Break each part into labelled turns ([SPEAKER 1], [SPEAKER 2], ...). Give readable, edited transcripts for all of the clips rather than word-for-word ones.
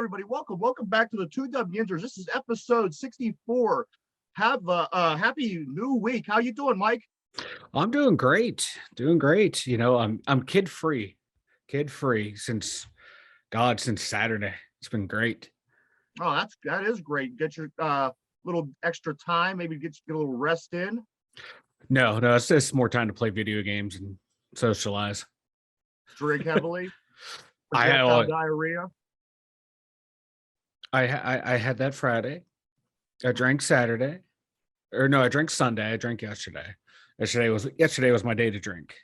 [SPEAKER 1] everybody, welcome back to the 2W Yinzers. This is episode 64. Have a happy new week. How you doing, Mike?
[SPEAKER 2] I'm doing great. Doing great. I'm kid free since Saturday. It's been great.
[SPEAKER 1] Oh, that is great. Get your little extra time, maybe get a little rest in.
[SPEAKER 2] No, it's just more time to play video games and socialize.
[SPEAKER 1] Drink heavily,
[SPEAKER 2] I had
[SPEAKER 1] projectile diarrhea.
[SPEAKER 2] I had that Friday. I drank Saturday. Or no, I drank Sunday. I drank yesterday. Yesterday was my day to drink.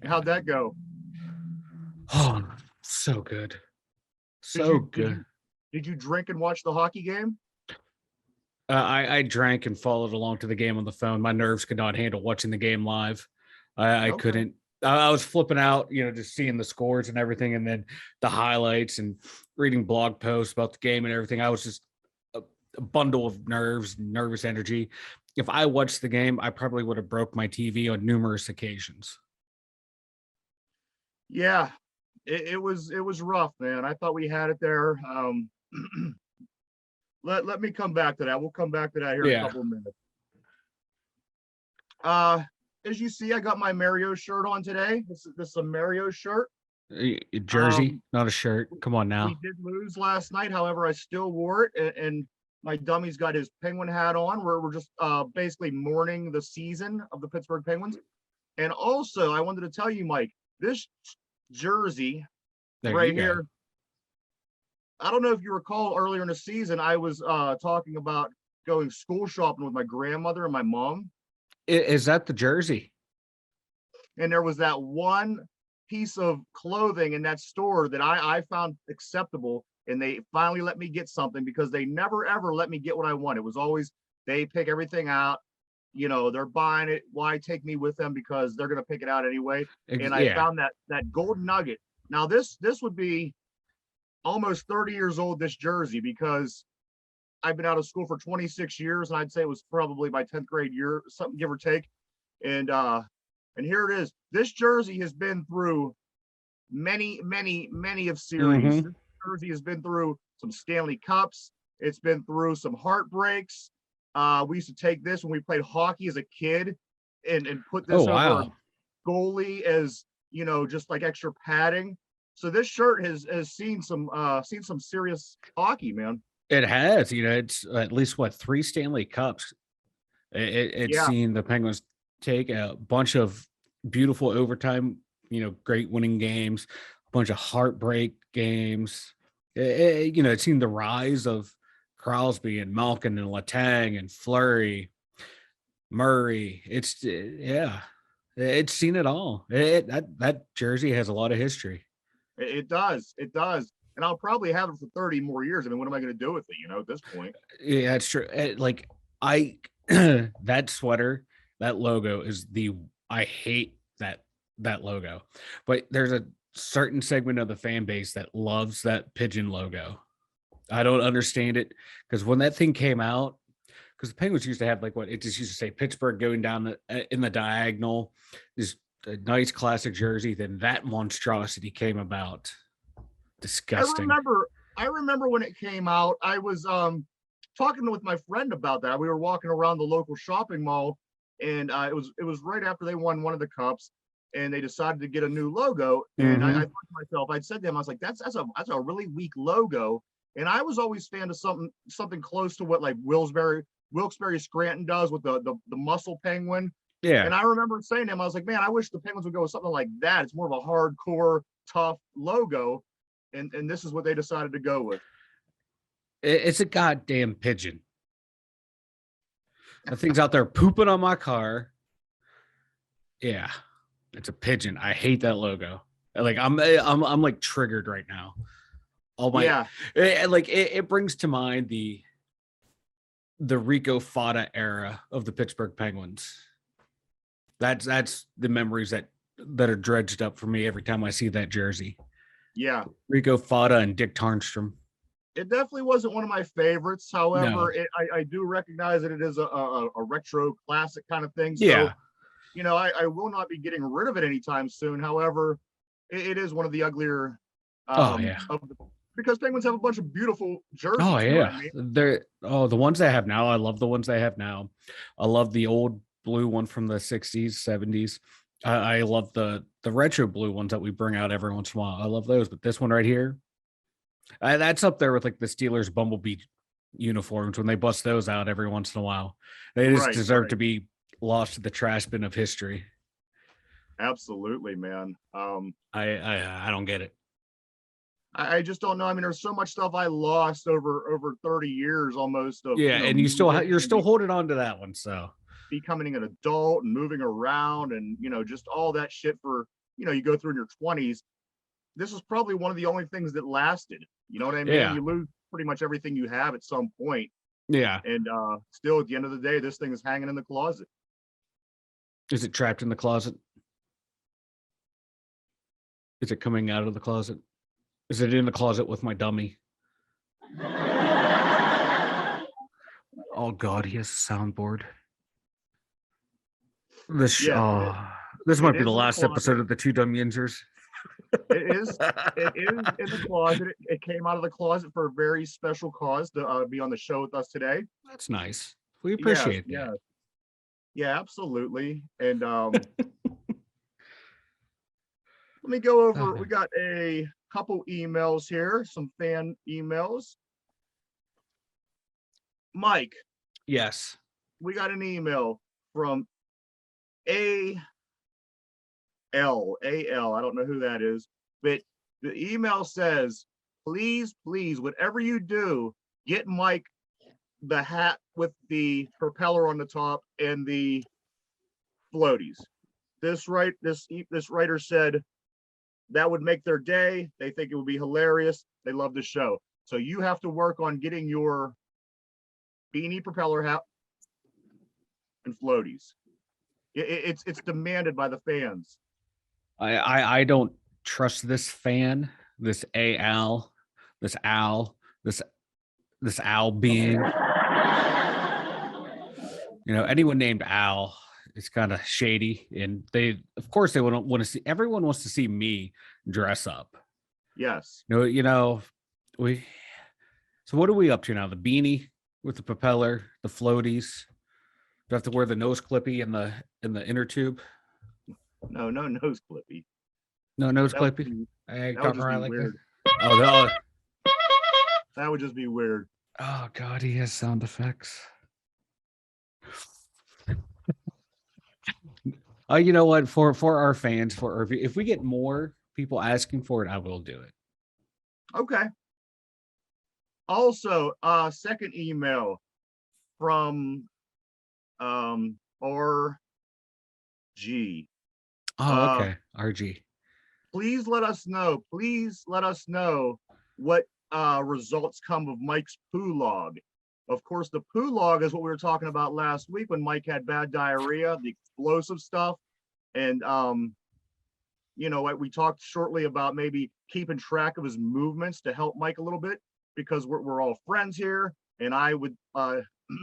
[SPEAKER 1] How'd that go?
[SPEAKER 2] Oh, so good. So good.
[SPEAKER 1] Did you drink and watch the hockey game?
[SPEAKER 2] I drank and followed along to the game on the phone. My nerves could not handle watching the game live. I couldn't. I was flipping out, just seeing the scores and everything, and then the highlights and reading blog posts about the game and everything. I was just a bundle of nervous energy. If I watched the game, I probably would have broke my TV on numerous occasions.
[SPEAKER 1] Yeah, it was rough, man. I thought we had it there. Let me come back to that. We'll come back to that here in a couple of minutes. As you see, I got my Mario shirt on today. This is a Mario shirt.
[SPEAKER 2] A jersey, not a shirt. Come on now.
[SPEAKER 1] We did lose last night. However, I still wore it. And my dummy's got his Penguin hat on. We're just basically mourning the season of the Pittsburgh Penguins. And also, I wanted to tell you, Mike, this jersey right here, I don't know if you recall earlier in the season, I was talking about going school shopping with my grandmother and my mom.
[SPEAKER 2] Is that the jersey?
[SPEAKER 1] And there was that one piece of clothing in that store that I found acceptable, and they finally let me get something, because they never ever let me get what I want. It was always they pick everything out. They're buying it. Why take me with them? Because they're gonna pick it out anyway. And I found that golden nugget. Now this would be almost 30 years old, this jersey, because I've been out of school for 26 years, and I'd say it was probably my 10th grade year, something give or take. And here it is. This jersey has been through many of series.
[SPEAKER 2] Mm-hmm.
[SPEAKER 1] This jersey has been through some Stanley Cups. It's been through some heartbreaks. We used to take this when we played hockey as a kid and put this over our goalie as, just like extra padding. So this shirt has seen some serious hockey, man.
[SPEAKER 2] It has, it's at least 3 Stanley Cups. It's seen the Penguins take a bunch of beautiful overtime, great winning games, a bunch of heartbreak games. It's seen the rise of Crosby and Malkin and Letang and Fleury, Murray. It's seen it all. That jersey has a lot of history.
[SPEAKER 1] It does. And I'll probably have it for 30 more years. I mean, what am I going to do with it, at this point?
[SPEAKER 2] Yeah, it's true. That sweater, that logo I hate that logo. But there's a certain segment of the fan base that loves that pigeon logo. I don't understand it, because when that thing came out, because the Penguins used to have it just used to say Pittsburgh going down in the diagonal, this a nice classic jersey. Then that monstrosity came about. Disgusting.
[SPEAKER 1] I remember when it came out. I was talking with my friend about that. We were walking around the local shopping mall, and it was right after they won one of the cups, and they decided to get a new logo. And I thought to myself, I'd said to him, I was like, that's a really weak logo. And I was always a fan of something close to what like Wilkes-Barre Scranton does with the muscle penguin.
[SPEAKER 2] Yeah.
[SPEAKER 1] And I remember saying to him, I was like, man, I wish the Penguins would go with something like that. It's more of a hardcore, tough logo. And this is what they decided to go with.
[SPEAKER 2] It's a goddamn pigeon. The thing's out there pooping on my car. Yeah, it's a pigeon. I hate that logo. Like I'm like triggered right now. It brings to mind the Rico Fata era of the Pittsburgh Penguins. That's the memories that are dredged up for me every time I see that jersey.
[SPEAKER 1] Yeah,
[SPEAKER 2] Rico Fata and Dick Tarnstrom.
[SPEAKER 1] It definitely wasn't one of my favorites. However, I do recognize that it is a retro classic kind of thing. So, I will not be getting rid of it anytime soon. However, it is one of the uglier of because Penguins have a bunch of beautiful jerseys.
[SPEAKER 2] Oh
[SPEAKER 1] You know what I
[SPEAKER 2] yeah,
[SPEAKER 1] mean?
[SPEAKER 2] the ones they have now. I love the ones they have now. I love the old blue one from the 60s, 70s. I love the retro blue ones that we bring out every once in a while. I love those, but this one right here, that's up there with like the Steelers Bumblebee uniforms when they bust those out every once in a while. They just
[SPEAKER 1] Right,
[SPEAKER 2] deserve
[SPEAKER 1] right.
[SPEAKER 2] to be lost to the trash bin of history.
[SPEAKER 1] Absolutely, man.
[SPEAKER 2] I don't get it.
[SPEAKER 1] I just don't know. I mean, there's so much stuff I lost over 30 years almost of,
[SPEAKER 2] Yeah, and
[SPEAKER 1] music
[SPEAKER 2] you're
[SPEAKER 1] and
[SPEAKER 2] still holding on to that one. So
[SPEAKER 1] becoming an adult and moving around and, just all that shit for, you go through in your 20s. This is probably one of the only things that lasted. You know what I mean?
[SPEAKER 2] yeah,
[SPEAKER 1] You lose pretty much everything you have at some point.
[SPEAKER 2] yeah.
[SPEAKER 1] And still at the end of the day, this thing is hanging in the closet.
[SPEAKER 2] Is it trapped in the closet? Is it coming out of the closet? Is it in the closet with my dummy? Oh God, he has a soundboard.
[SPEAKER 1] Yes,
[SPEAKER 2] This
[SPEAKER 1] it
[SPEAKER 2] might be the
[SPEAKER 1] is in the
[SPEAKER 2] last episode
[SPEAKER 1] closet.
[SPEAKER 2] of the Two Dumb Yinzers.
[SPEAKER 1] It is in the closet. It came out of the closet for a very special cause to be on the show with us today.
[SPEAKER 2] That's nice. We
[SPEAKER 1] Yes,
[SPEAKER 2] appreciate that.
[SPEAKER 1] yes. Yeah, absolutely. And let me go over, we got a couple emails here, some fan emails. Mike,
[SPEAKER 2] Yes.
[SPEAKER 1] we got an email from A L. I don't know who that is, but the email says, please, whatever you do, get Mike the hat with the propeller on the top and the floaties. This writer said that would make their day. They think it would be hilarious. They love the show. So you have to work on getting your beanie, propeller hat, and floaties. It's demanded by the fans.
[SPEAKER 2] I don't trust this fan, this AL, this Al, this Al being. Anyone named Al is kind of shady, and of course, they want to see. Everyone wants to see me dress up.
[SPEAKER 1] Yes.
[SPEAKER 2] We. So what are we up to now? The beanie with the propeller, the floaties. Do I have to wear the nose clippy in the inner tube?
[SPEAKER 1] No nose clippy.
[SPEAKER 2] No nose
[SPEAKER 1] That would
[SPEAKER 2] clippy.
[SPEAKER 1] be,
[SPEAKER 2] Hey,
[SPEAKER 1] that would just be
[SPEAKER 2] like
[SPEAKER 1] weird.
[SPEAKER 2] that.
[SPEAKER 1] That would just be weird.
[SPEAKER 2] Oh God, he has sound effects. You know what? For our fans, if we get more people asking for it, I will do it.
[SPEAKER 1] Okay. Also, second email from RG.
[SPEAKER 2] Oh, okay. RG.
[SPEAKER 1] Please let us know what results come of Mike's poo log. Of course, the poo log is what we were talking about last week when Mike had bad diarrhea, the explosive stuff. And what we talked shortly about maybe keeping track of his movements to help Mike a little bit, because we're all friends here, and I would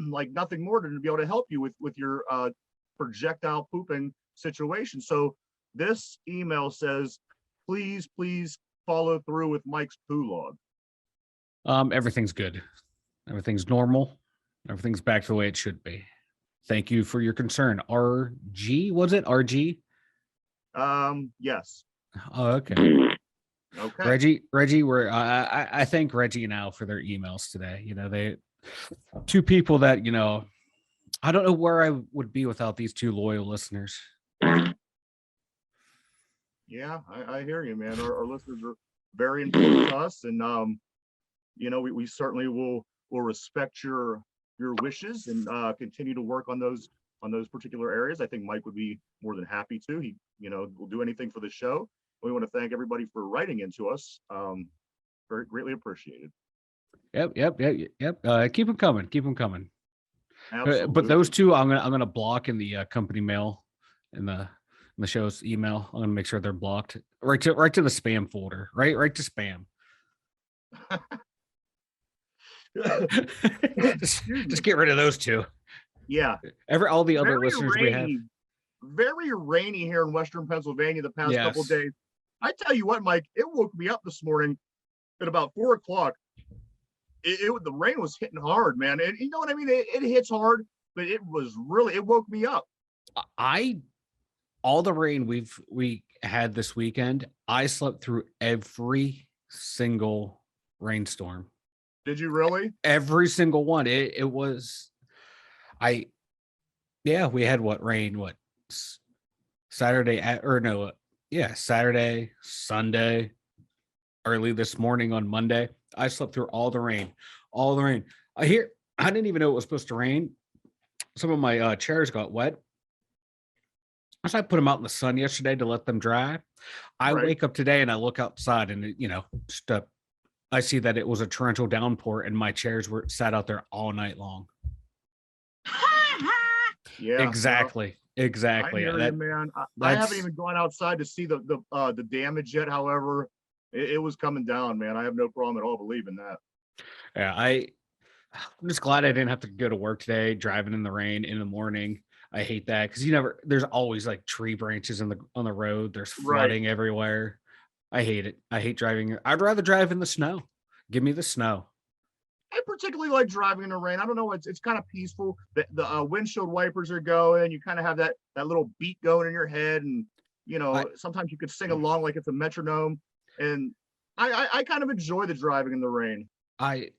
[SPEAKER 1] like nothing more than to be able to help you with your projectile pooping situation. So this email says, please follow through with Mike's poo log.
[SPEAKER 2] Everything's good. Everything's normal. Everything's back to the way it should be. Thank you for your concern. RG, was it RG?
[SPEAKER 1] Yes.
[SPEAKER 2] Oh, okay.
[SPEAKER 1] Okay.
[SPEAKER 2] Reggie, I thank Reggie now for their emails today. They two people that, I don't know where I would be without these two loyal listeners.
[SPEAKER 1] Yeah, I hear you, man. Our listeners are very important to us, and we certainly will respect your wishes and continue to work on those particular areas. I think Mike would be more than happy to. He will do anything for the show. We want to thank everybody for writing into us. Very greatly appreciated.
[SPEAKER 2] Yep. Keep them coming.
[SPEAKER 1] Absolutely.
[SPEAKER 2] But those two, I'm gonna block in the company mail, in the show's email. I'm gonna make sure they're blocked right to the spam folder. Right to spam. just get rid of those two.
[SPEAKER 1] Yeah.
[SPEAKER 2] All the other listeners we have.
[SPEAKER 1] Very rainy here in Western Pennsylvania the past couple of days. I tell you what, Mike, it woke me up this morning. at about 4 o'clock, the rain was hitting hard, man. And you know what I mean? It hits hard, but it woke me up.
[SPEAKER 2] All the rain we had this weekend, I slept through every single rainstorm.
[SPEAKER 1] Did you really?
[SPEAKER 2] Every single one. It was I yeah, we had Saturday Saturday, Sunday, early this morning on Monday. I slept through all the rain. All the rain. I didn't even know it was supposed to rain. Some of my chairs got wet. So I put them out in the sun yesterday to let them dry. I wake up today and I look outside and I see that it was a torrential downpour and my chairs were sat out there all night long.
[SPEAKER 1] Yeah,
[SPEAKER 2] exactly.
[SPEAKER 1] I hear you, man. I haven't even gone outside to see the damage yet. However, it was coming down, man. I have no problem at all believing that.
[SPEAKER 2] Yeah, I'm just glad I didn't have to go to work today, driving in the rain in the morning. I hate that because there's always like tree branches on the road. There's flooding everywhere. I hate it. I hate driving. I'd rather drive in the snow. Give me the snow.
[SPEAKER 1] I particularly like driving in the rain. I don't know. It's kind of peaceful. The windshield wipers are going. You kind of have that little beat going in your head. And, sometimes you could sing along like it's a metronome. And I kind of enjoy the driving in the rain.
[SPEAKER 2] I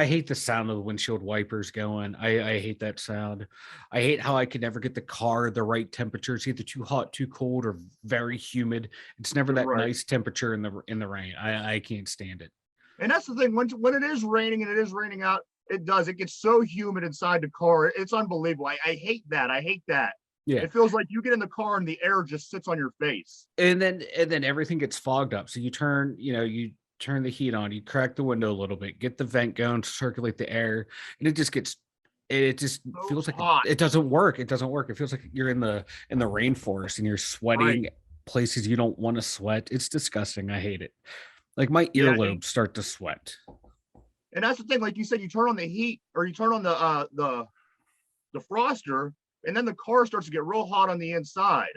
[SPEAKER 2] hate the sound of the windshield wipers going. I hate that sound. I hate how I could never get the car the right temperature. It's either too hot, too cold, or very humid. It's never that nice temperature in the rain. I can't stand it.
[SPEAKER 1] And that's the thing. When it is raining and it is raining out, it gets so humid inside the car. It's unbelievable. I hate that. I hate that. Yeah. It feels like you get in the car and the air just sits on your face.
[SPEAKER 2] And then everything gets fogged up. So you turn the heat on, you crack the window a little bit, get the vent going, circulate the air, and it just feels like
[SPEAKER 1] hot.
[SPEAKER 2] It doesn't work. It doesn't work. It feels like you're in the rainforest and you're sweating places you don't want to sweat. It's disgusting. I hate it. Like my earlobes start to sweat.
[SPEAKER 1] And that's the thing, like you said, you turn on the heat or you turn on the defroster, and then the car starts to get real hot on the inside.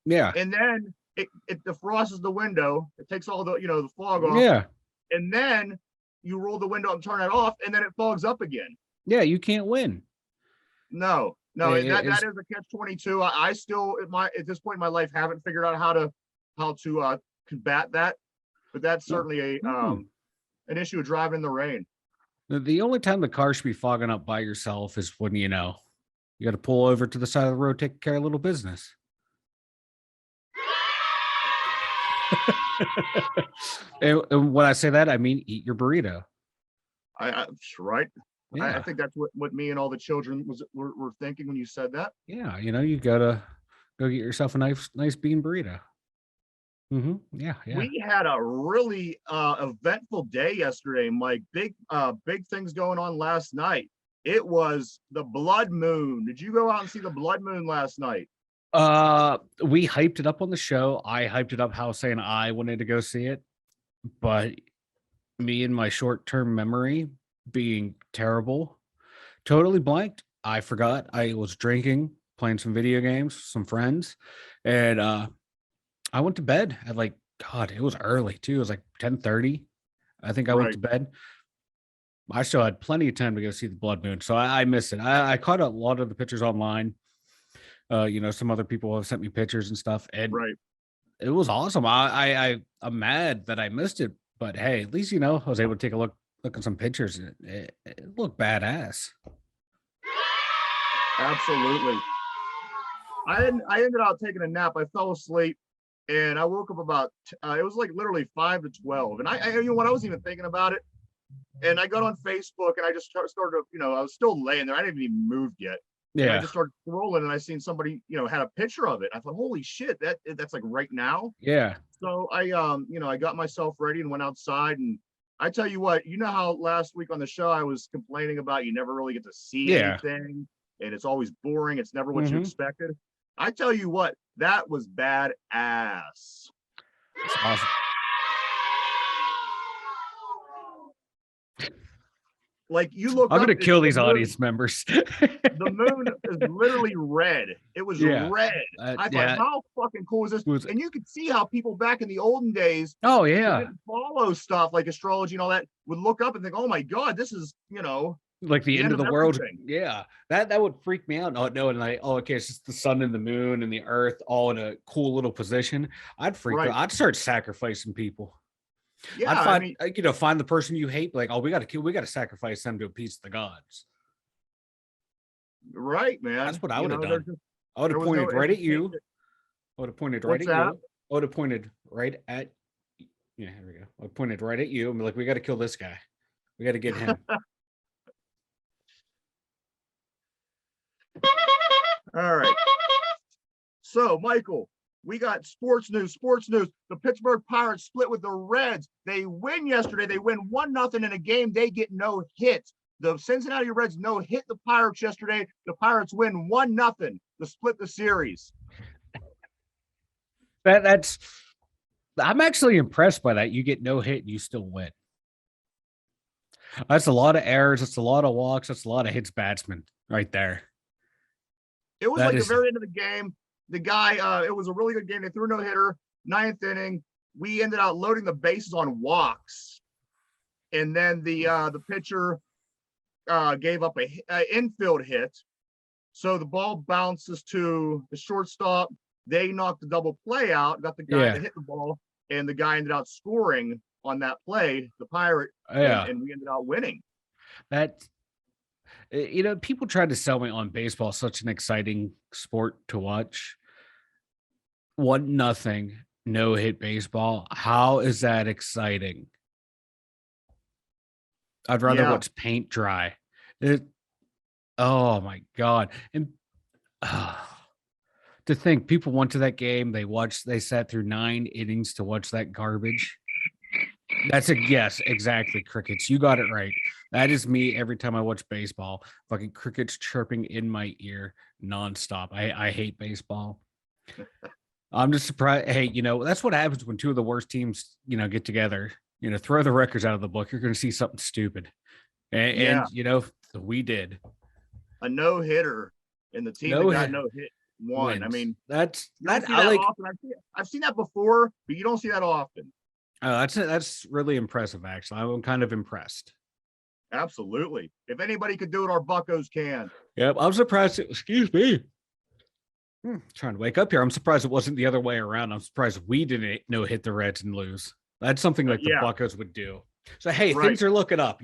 [SPEAKER 2] Yeah.
[SPEAKER 1] And then it defrosts the window. It takes all the fog off.
[SPEAKER 2] Yeah.
[SPEAKER 1] And then you roll the window and turn it off, and then it fogs up again.
[SPEAKER 2] Yeah, you can't win.
[SPEAKER 1] No, that is a catch-22. I still at this point in my life haven't figured out how to combat that. But that's certainly an issue of driving in the rain.
[SPEAKER 2] The only time the car should be fogging up by yourself is when you got to pull over to the side of the road, take care of a little business. and when I say that, I mean eat your burrito.
[SPEAKER 1] Right. Yeah. I think that's what me and all the children were thinking when you said that.
[SPEAKER 2] Yeah, you gotta go get yourself a nice bean burrito. Mm-hmm. Yeah.
[SPEAKER 1] We had a really eventful day yesterday, Mike. Big things going on last night. It was the blood moon. Did you go out and see the blood moon last night?
[SPEAKER 2] We hyped it up on the show. I hyped it up how saying I wanted to go see it, but me and my short-term memory being terrible, totally blanked. I forgot I was drinking, playing some video games, some friends, and I went to bed at it was early too. It was like 10:30. I think I went to bed. I still had plenty of time to go see the blood moon, so I missed it. I caught a lot of the pictures online. Some other people have sent me pictures and stuff, and it was awesome. I'm mad that I missed it, but hey, at least I was able to take a look at some pictures. It looked badass.
[SPEAKER 1] Absolutely. I ended up taking a nap. I fell asleep. And I woke up about, it was like literally 5 to 12. And I wasn't even thinking about it. And I got on Facebook and I just started, I was still laying there. I didn't even move yet. Yeah. And I just started scrolling and I seen somebody, had a picture of it. I thought, holy shit, that's like right now.
[SPEAKER 2] Yeah.
[SPEAKER 1] So I got myself ready and went outside. And I tell you what, how last week on the show, I was complaining about you never really get to see anything. And it's always boring. It's never what you expected. I tell you what, that was badass. That's
[SPEAKER 2] awesome.
[SPEAKER 1] Like you look
[SPEAKER 2] I'm
[SPEAKER 1] up,
[SPEAKER 2] gonna kill these
[SPEAKER 1] moon,
[SPEAKER 2] audience members.
[SPEAKER 1] the moon is literally red. It was
[SPEAKER 2] Yeah.
[SPEAKER 1] red. I thought,
[SPEAKER 2] Yeah.
[SPEAKER 1] how fucking cool is this? And you could see how people back in the olden days
[SPEAKER 2] Oh
[SPEAKER 1] who
[SPEAKER 2] yeah.
[SPEAKER 1] didn't follow stuff like astrology and all that would look up and think, oh my God, this is,
[SPEAKER 2] Like the end of the world.
[SPEAKER 1] everything.
[SPEAKER 2] Yeah. That would freak me out. Not knowing like, oh, okay, it's just the sun and the moon and the earth all in a cool little position. I'd freak out. I'd start sacrificing people.
[SPEAKER 1] Yeah,
[SPEAKER 2] I'd find find the person you hate, like, oh, we gotta sacrifice them to appease the gods.
[SPEAKER 1] Right, man.
[SPEAKER 2] That's what I would have done. I would have pointed right at you. I would have pointed right at you. I would have pointed right at here we go. I pointed right at you and be like, we got to kill this guy. We got to get him.
[SPEAKER 1] All right. So, Michael, we got sports news. The Pittsburgh Pirates split with the Reds. They win yesterday. They win 1-0 in a game. They get no hits. The Cincinnati Reds no hit the Pirates yesterday. The Pirates win 1-0 to split the series.
[SPEAKER 2] I'm actually impressed by that. You get no hit and you still win. That's a lot of errors. That's a lot of walks. That's a lot of hits batsmen right there.
[SPEAKER 1] It was the very end of the game. The guy, it was a really good game. They threw no hitter, 9th inning. We ended up loading the bases on walks. And then the pitcher gave up an infield hit. So the ball bounces to the shortstop. They knocked the double play out, got the guy to hit the ball, and the guy ended up scoring on that play, the Pirate, and we ended up winning.
[SPEAKER 2] People tried to sell me on baseball, such an exciting sport to watch. 1-0, no hit baseball. How is that exciting? I'd rather watch paint dry. Oh my God. And to think people went to that game, they sat through 9 innings to watch that garbage. That's a yes, exactly. Crickets. You got it right. That is me every time I watch baseball. Fucking crickets chirping in my ear nonstop. I hate baseball. I'm just surprised. Hey, that's what happens when two of the worst teams, get together. Throw the records out of the book. You're going to see something stupid. And we did.
[SPEAKER 1] A no hitter, and the team that got no hit won.
[SPEAKER 2] Wins.
[SPEAKER 1] I mean,
[SPEAKER 2] that's
[SPEAKER 1] often. I've seen that before, but you don't see that often.
[SPEAKER 2] Oh, that's really impressive. Actually, I'm kind of impressed.
[SPEAKER 1] Absolutely. If anybody could do it, our Buccos can.
[SPEAKER 2] Yep, I'm surprised. Excuse me. Trying to wake up here. I'm surprised it wasn't the other way around. I'm surprised we didn't hit the Reds and lose. That's something like the Buccos would do. So hey, things are looking up.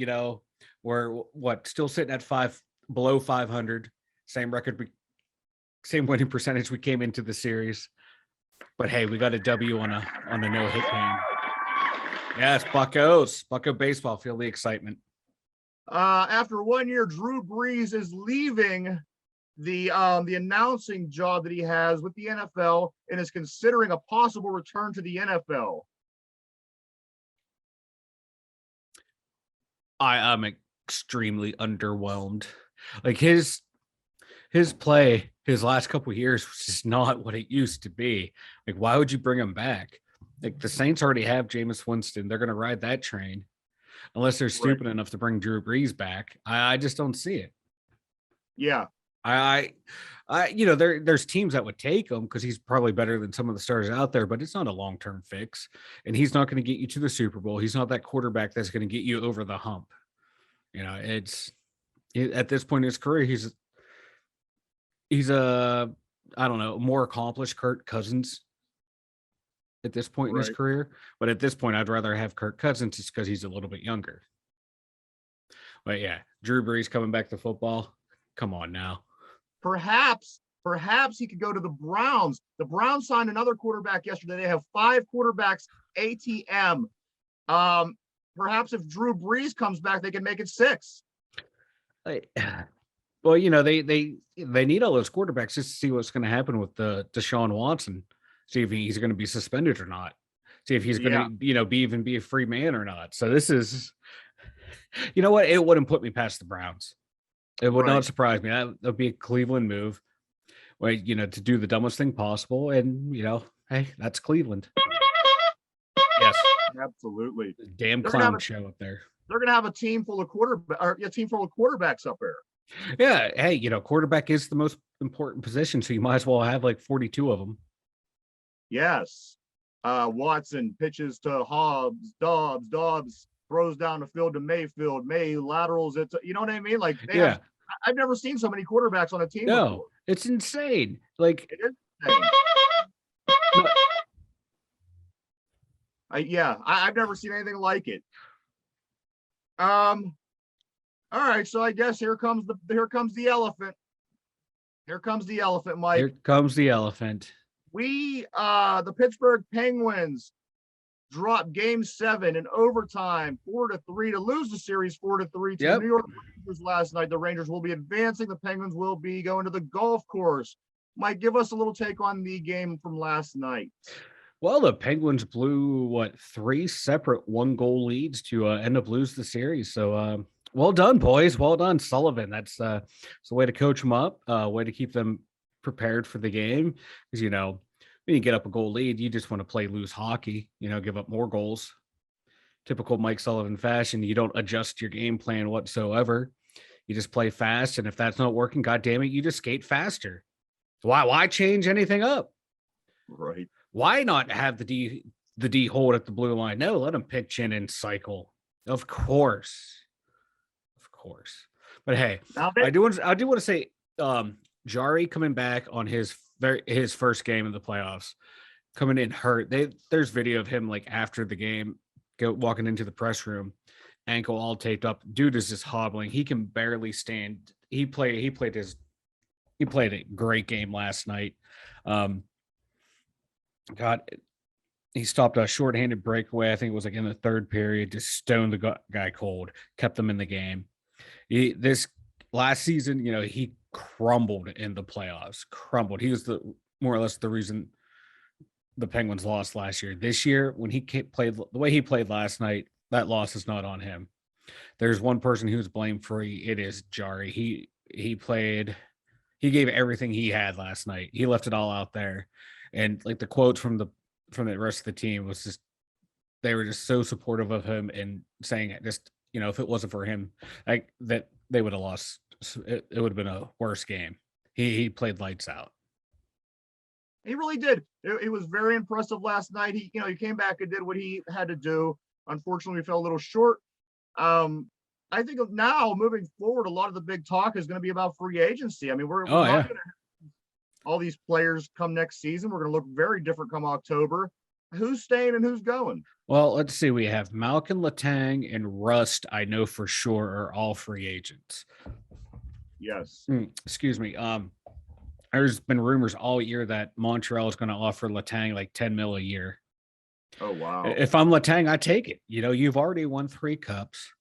[SPEAKER 2] We're still sitting at below 500. Same record, same winning percentage we came into the series. But hey, we got a W on a no hit game. Yes, Buccos. Bucco baseball. Feel the excitement.
[SPEAKER 1] After 1 year, Drew Brees is leaving the announcing job that he has with the NFL and is considering a possible return to the NFL.
[SPEAKER 2] I'm extremely underwhelmed. Like his play, his last couple of years was just not what it used to be. Like, why would you bring him back? Like the Saints already have Jameis Winston. They're going to ride that train unless they're stupid enough to bring Drew Brees back. I just don't see it.
[SPEAKER 1] Yeah.
[SPEAKER 2] There's teams that would take him because he's probably better than some of the stars out there, but it's not a long-term fix. And he's not going to get you to the Super Bowl. He's not that quarterback that's going to get you over the hump. At this point in his career, he's a more accomplished Kirk Cousins at this point in his career. But at this point, I'd rather have Kirk Cousins just because he's a little bit younger. But yeah, Drew Brees coming back to football. Come on now. Perhaps
[SPEAKER 1] he could go to the Browns. The Browns signed another quarterback yesterday. They have 5 quarterbacks ATM. Perhaps if Drew Brees comes back, they can make it 6.
[SPEAKER 2] Well, they need all those quarterbacks just to see what's going to happen with the Deshaun Watson. See if he's going to be suspended or not. See if he's going to, be a free man or not. So this is, what? It wouldn't put me past the Browns. It would not surprise me. That would be a Cleveland move, to do the dumbest thing possible. And, hey, that's Cleveland. Yes.
[SPEAKER 1] Absolutely.
[SPEAKER 2] Damn clown show up there.
[SPEAKER 1] they're going to have a team full of quarterbacks up there.
[SPEAKER 2] Yeah. Hey, quarterback is the most important position, so you might as well have like 42 of them.
[SPEAKER 1] Yes. Watson pitches to Hobbs, Dobbs throws down the field to Mayfield, May laterals it to, you know what I mean? Like I've never seen so many quarterbacks on a team before.
[SPEAKER 2] It's insane. Like
[SPEAKER 1] it is insane. I've never seen anything like it. All right, so I guess here comes the elephant. Here comes the elephant, Mike.
[SPEAKER 2] Here comes the elephant.
[SPEAKER 1] The Pittsburgh Penguins dropped Game 7 in overtime, 4-3 to lose the series 4-3 to the New York Rangers last night. The Rangers will be advancing. The Penguins will be going to the golf course. Mike, give us a little take on the game from last night.
[SPEAKER 2] Well, the Penguins blew 3 separate 1-goal leads to end up lose the series. So well done, boys. Well done, Sullivan. That's a way to coach them up, way to keep them prepared for the game. Because when you get up a goal lead, you just want to play loose hockey, give up more goals. Typical Mike Sullivan fashion. You don't adjust your game plan whatsoever. You just play fast. And if that's not working, God damn it, you just skate faster. Why change anything up?
[SPEAKER 1] Right.
[SPEAKER 2] Why not have the D hold at the blue line? No, let them pitch in and cycle. Of course. But hey, I do want to say, Jari coming back on his first game in the playoffs, coming in hurt. There's video of him like after the game, walking into the press room, ankle all taped up. Dude is just hobbling. He can barely stand. He played a great game last night. God, he stopped a shorthanded breakaway. I think it was like in the third period, just stoned the guy cold, kept them in the game. This last season, he crumbled in the playoffs. He was more or less the reason the Penguins lost last year. This year, when he played the way he played last night, that loss is not on him. There's one person who's blame free. It is Jari. He gave everything he had last night. He left it all out there. And like the quotes from the rest of the team was just, they were just so supportive of him and saying it just, if it wasn't for him, like that they would have lost. It would have been a worse game. He played lights out.
[SPEAKER 1] He really did. It was very impressive last night. He came back and did what he had to do. Unfortunately, we fell a little short. I think of now moving forward, a lot of the big talk is going to be about free agency. I mean, we're not going to have all these players come next season. We're going to look very different come October. Who's staying and who's going?
[SPEAKER 2] Well, let's see. We have Malkin, Letang, and Rust. I know for sure are all free agents.
[SPEAKER 1] Yes.
[SPEAKER 2] Excuse me. There's been rumors all year that Montreal is going to offer Letang like $10 million a year.
[SPEAKER 1] Oh wow!
[SPEAKER 2] If I'm Letang, I take it. You've already won 3 cups.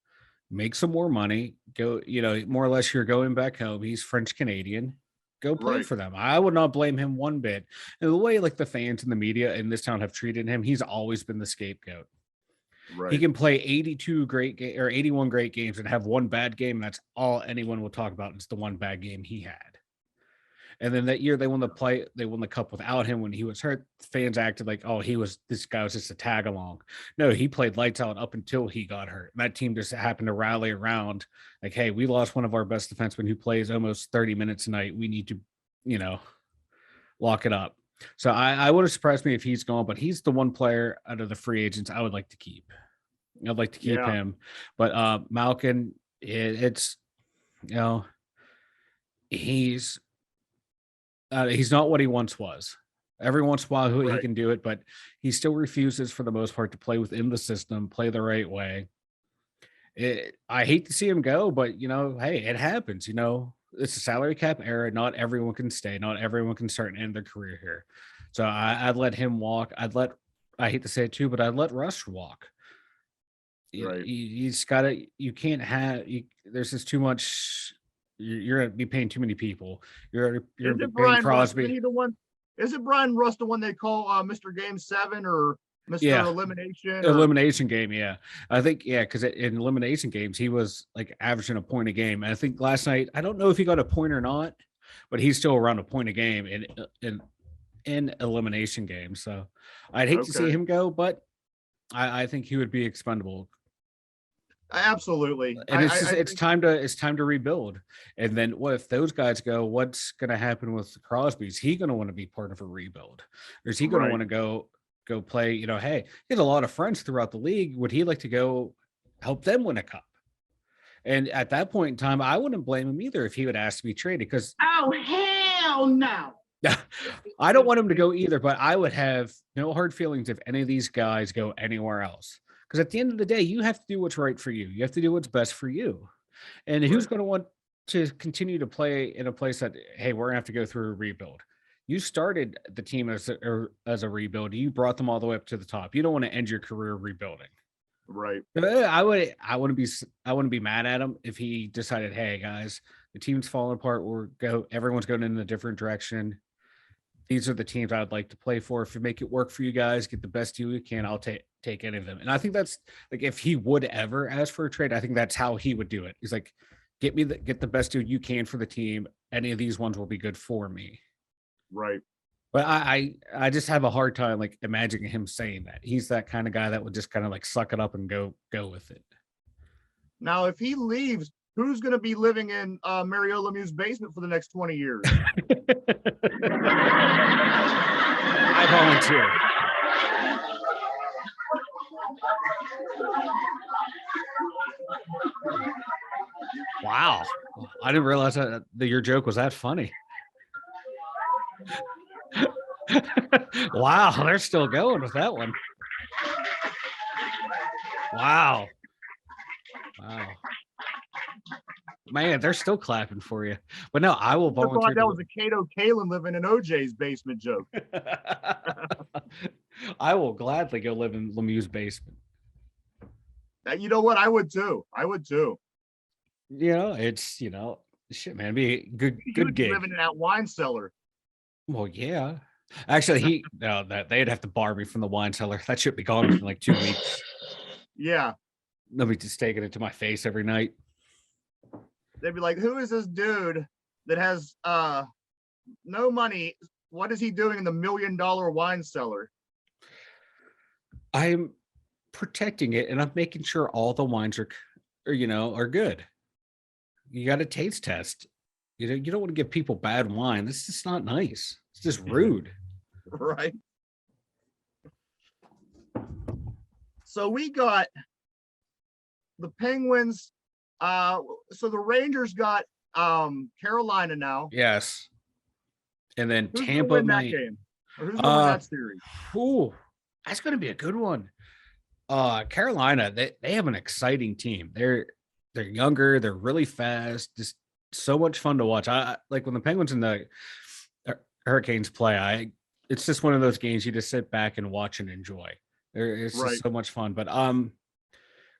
[SPEAKER 2] Make some more money. Go. More or less, you're going back home. He's French Canadian. Go play for them. I would not blame him one bit. And the way like the fans and the media in this town have treated him, he's always been the scapegoat. Right. He can play 81 great games and have one bad game. And that's all anyone will talk about. It's the one bad game he had. And then that year they won the cup without him when he was hurt. Fans acted like, this guy was just a tag along. No, he played lights out up until he got hurt. And that team just happened to rally around like, hey, we lost one of our best defensemen who plays almost 30 minutes a night. We need to, lock it up. So I would have surprised me if he's gone, but he's the one player out of the free agents I would like to keep. I'd like to keep him. But Malkin, he's not what he once was. Every once in a while he can do it, but he still refuses for the most part to play within the system, play the right way. I hate to see him go, but hey, it happens. It's a salary cap era. Not everyone can stay. Not everyone can start and end their career here. So I'd let him walk. I hate to say it too, but I'd let Russ walk. Right. He's got to, you can't have, there's just too much. You're going to be paying too many people. You're paying Crosby.
[SPEAKER 1] Is it Brian Rust the one they call Mr. Game 7 or Mr. Elimination?
[SPEAKER 2] Elimination game, yeah. I think, because in elimination games, he was like averaging a point a game. And I think last night, I don't know if he got a point or not, but he's still around a point a game in elimination games. So I'd hate to see him go, but I think he would be expendable.
[SPEAKER 1] Absolutely.
[SPEAKER 2] And it's just
[SPEAKER 1] I
[SPEAKER 2] it's
[SPEAKER 1] think
[SPEAKER 2] time to rebuild. And then what if those guys go? What's going to happen with Crosby? Is he going to want to be part of a rebuild, or is he going to
[SPEAKER 1] right.
[SPEAKER 2] want to go play? Hey, he has a lot of friends throughout the league. Would he like to go help them win a cup? And at that point in time, I wouldn't blame him either if he would ask to be traded, because
[SPEAKER 3] Oh, hell no.
[SPEAKER 2] I don't want him to go either, but I would have no hard feelings if any of these guys go anywhere else. Because at the end of the day, you have to do what's right for you. You have to do what's best for you. And who's
[SPEAKER 1] Right.
[SPEAKER 2] going to want to continue to play in a place that, hey, we're going to have to go through a rebuild? You started the team as a rebuild. You brought them all the way up to the top. You don't want to end your career rebuilding.
[SPEAKER 1] Right.
[SPEAKER 2] I wouldn't be mad at him if he decided, hey guys, the team's falling apart. Everyone's going in a different direction. These are the teams I would like to play for. If you make it work for you guys, get the best deal you can, I'll take any of them. And I think that's like, if he would ever ask for a trade, I think that's how he would do it. He's like, get the best deal you can for the team. Any of these ones will be good for me.
[SPEAKER 1] Right.
[SPEAKER 2] But I just have a hard time like imagining him saying that. He's that kind of guy that would just kind of like suck it up and go with it.
[SPEAKER 1] Now, if he leaves, who's going to be living in Mario Lemieux's basement for the next 20 years?
[SPEAKER 2] I volunteer. Wow. I didn't realize that your joke was that funny. Wow, they're still going with that one. Wow. Man, they're still clapping for you. But no, I will
[SPEAKER 1] I thought
[SPEAKER 2] volunteer.
[SPEAKER 1] that was a Kato Kalin living in OJ's basement joke.
[SPEAKER 2] I will gladly go live in Lemieux's basement.
[SPEAKER 1] You know what? I would too.
[SPEAKER 2] It's shit, man. Be a good
[SPEAKER 1] He would be
[SPEAKER 2] gig.
[SPEAKER 1] living in that wine cellar.
[SPEAKER 2] Well, yeah. Actually, they'd have to bar me from the wine cellar. That should be gone in like 2 weeks.
[SPEAKER 1] Yeah.
[SPEAKER 2] Nobody just taking it to my face every night.
[SPEAKER 1] They'd be like, who is this dude that has no money? What is he doing in the $1 million wine cellar?
[SPEAKER 2] I'm protecting it, and I'm making sure all the wines are good. You got to taste test. You don't want to give people bad wine. This is not nice. It's just rude.
[SPEAKER 1] Right. So we got the Penguins. So the Rangers got Carolina now.
[SPEAKER 2] Yes. And then
[SPEAKER 1] Who's
[SPEAKER 2] Tampa
[SPEAKER 1] win that
[SPEAKER 2] might.
[SPEAKER 1] game? Or who's gonna win that series?
[SPEAKER 2] Ooh, that's going to be a good one. Carolina, they have an exciting team. They're younger. They're really fast. Just so much fun to watch. I like when the Penguins and the Hurricanes play. It's just one of those games you just sit back and watch and enjoy. It's just so much fun. But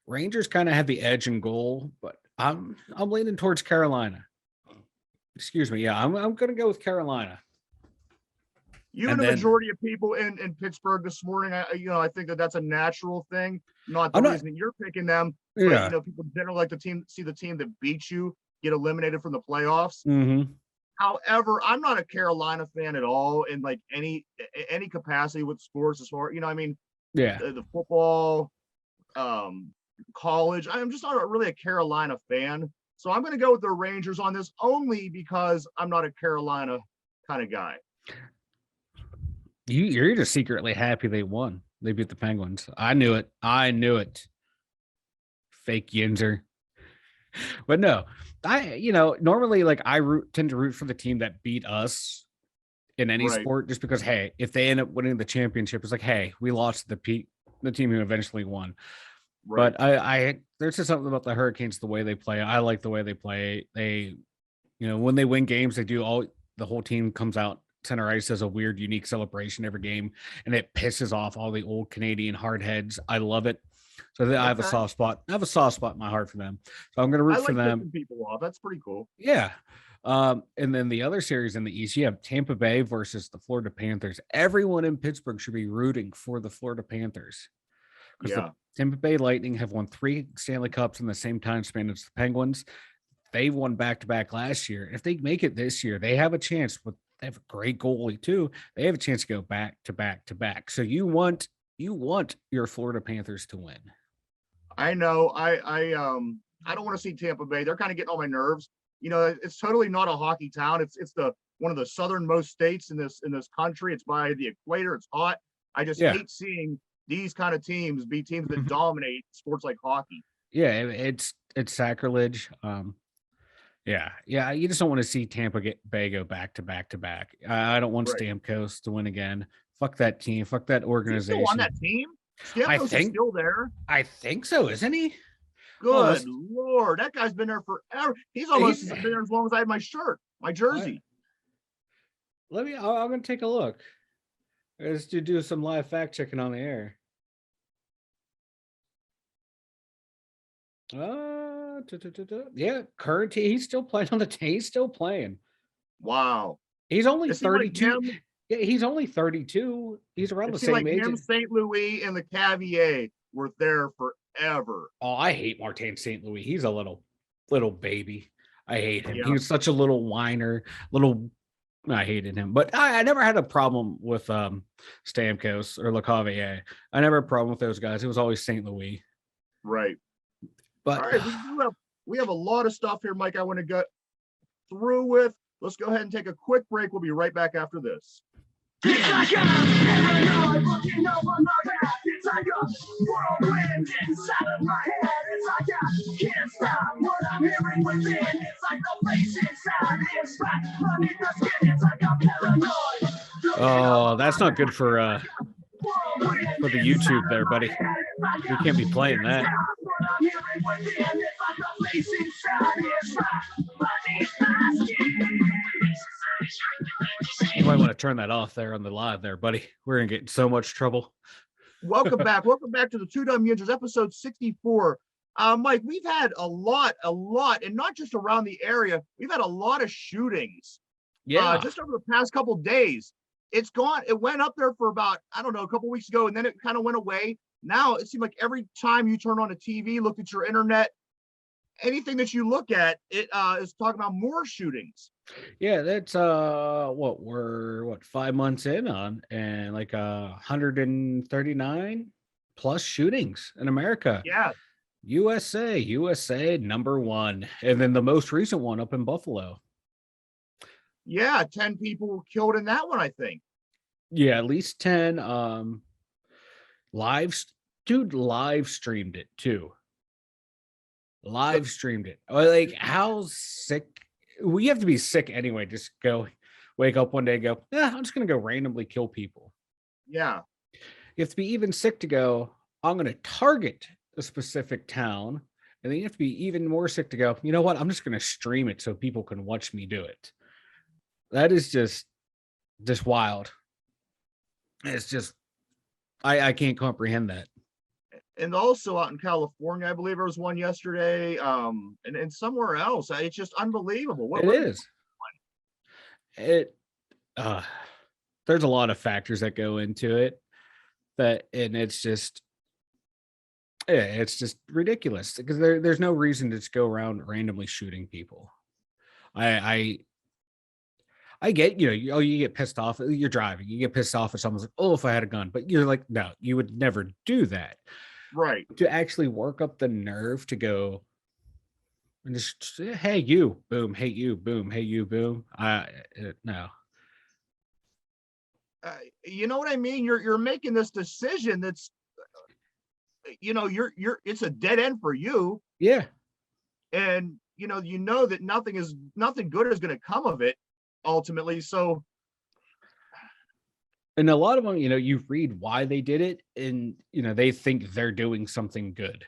[SPEAKER 2] Rangers kind of have the edge in goal, but I'm leaning towards Carolina. Excuse me. Yeah, I'm going to go with Carolina.
[SPEAKER 1] You and the majority of people in Pittsburgh this morning, I think that's a natural thing. Not the reason that you're picking them.
[SPEAKER 2] Yeah.
[SPEAKER 1] But, people generally like to see the team that beats you get eliminated from the playoffs.
[SPEAKER 2] Mm-hmm.
[SPEAKER 1] However, I'm not a Carolina fan at all in like any capacity with sports as far, the football, college. I'm just not really a Carolina fan. So I'm going to go with the Rangers on this only because I'm not a Carolina kind of guy.
[SPEAKER 2] You're just secretly happy they won. They beat the Penguins. I knew it. Fake Yinzer. But no, normally like I tend to root for the team that beat us in any sport, just because, hey, if they end up winning the championship, it's like, hey, we lost the team who eventually won. Right. But there's just something about the Hurricanes, the way they play. I like the way they play. They, when they win games, the whole team comes out center ice as a weird, unique celebration every game, and it pisses off all the old Canadian hardheads. I love it. So I have a soft spot. I have a soft spot in my heart for them. So I'm going to root for them.
[SPEAKER 1] People off. That's pretty cool.
[SPEAKER 2] Yeah. And then the other series in the East, you have Tampa Bay versus the Florida Panthers. Everyone in Pittsburgh should be rooting for the Florida Panthers. Because the Tampa Bay Lightning have won 3 Stanley Cups in the same time span as the Penguins. They won back-to-back last year. If they make it this year, they have a chance. They have a great goalie too. They have a chance to go back to back to back. So you want your Florida Panthers to win.
[SPEAKER 1] I know. I don't want to see Tampa Bay. They're kind of getting on my nerves. It's totally not a hockey town. It's the one of the southernmost states in this country. It's by the equator. It's hot. I just
[SPEAKER 2] Yeah.
[SPEAKER 1] hate seeing these kind of teams be teams that dominate sports like hockey.
[SPEAKER 2] Yeah, it's sacrilege. Yeah, yeah. You just don't want to see Bay go back to back to back. I don't want
[SPEAKER 1] Right.
[SPEAKER 2] Stamkos to win again. Fuck that team. Fuck that
[SPEAKER 1] Is he
[SPEAKER 2] organization.
[SPEAKER 1] still on that team?
[SPEAKER 2] I
[SPEAKER 1] Stamkos is
[SPEAKER 2] think
[SPEAKER 1] still there.
[SPEAKER 2] I think so, isn't he?
[SPEAKER 1] Good Lord, that guy's been there forever. He's almost
[SPEAKER 2] He's-
[SPEAKER 1] been there as long as I had my shirt, my jersey.
[SPEAKER 2] I'm gonna take a look. Let's do some live fact checking on the air. Yeah, current he's still playing on the team. He's still playing.
[SPEAKER 1] Wow.
[SPEAKER 2] He's only
[SPEAKER 1] It seemed like
[SPEAKER 2] 32.
[SPEAKER 1] him-
[SPEAKER 2] Yeah, he's only 32. He's around the
[SPEAKER 1] It seemed
[SPEAKER 2] same
[SPEAKER 1] like
[SPEAKER 2] age.
[SPEAKER 1] him, St. Louis, and the Cavier were there forever.
[SPEAKER 2] Oh, I hate Martin St. Louis. He's a little baby. I hate him.
[SPEAKER 1] Yeah.
[SPEAKER 2] He was such a little whiner, I hated him. But I never had a problem with Stamkos or LeCavier. I never had a problem with those guys. It was always St. Louis.
[SPEAKER 1] Right.
[SPEAKER 2] But
[SPEAKER 1] All right, we have a lot of stuff here, Mike, I want to go through with. Let's go ahead and take a quick break. We'll be right back after this.
[SPEAKER 4] It's like I'm paranoid, looking over my back. It's like a whirlwind inside of my head. It's like I can't stop what I'm hearing within. It's like the place inside is right underneath the skin. It's like I'm paranoid.
[SPEAKER 2] oh, that's not good for the YouTube there, buddy. You can't be playing that. You might want to turn that off there on the live there, buddy. We're gonna get in so much trouble.
[SPEAKER 1] Welcome back. Welcome back to the Two Dumb Yinzers, episode 64. Mike, we've had a lot, and not just around the area. We've had a lot of shootings.
[SPEAKER 2] Yeah.
[SPEAKER 1] Just over the past couple days. It went up there for about, I don't know, a couple weeks ago, and then it kind of went away. Now it seems like every time you turn on a TV, look at your internet, anything that you look at, it is talking about more shootings.
[SPEAKER 2] Yeah, that's we're 5 months in on, and like 139 plus shootings in America.
[SPEAKER 1] Yeah.
[SPEAKER 2] USA number one. And then the most recent one up in Buffalo.
[SPEAKER 1] Yeah, 10 people killed in that one, I think.
[SPEAKER 2] Yeah, at least 10. Live streamed it too. Live streamed it. Like, how sick? We have to be sick anyway. Just go wake up one day and go, yeah, I'm just gonna go randomly kill people.
[SPEAKER 1] Yeah.
[SPEAKER 2] You have to be even sick to go, I'm gonna target a specific town. And then you have to be even more sick to go, you know what? I'm just gonna stream it so people can watch me do it. That is just wild. It's just I can't comprehend that.
[SPEAKER 1] And also out in California, I believe there was one yesterday, and somewhere else. It's just unbelievable.
[SPEAKER 2] It is. There's a lot of factors that go into it, and it's just ridiculous because there's no reason to just go around randomly shooting people. I get, you get pissed off. You're driving, you get pissed off at someone's like, oh, if I had a gun, but you're like, no, you would never do that.
[SPEAKER 1] Right.
[SPEAKER 2] To actually work up the nerve to go and just, hey, you, boom, hey, you, boom, hey, you, boom. No.
[SPEAKER 1] You know what I mean? You're making this decision that's, it's a dead end for you.
[SPEAKER 2] Yeah.
[SPEAKER 1] And, that nothing good is going to come of it ultimately. So.
[SPEAKER 2] And a lot of them, you read why they did it and, they think they're doing something good.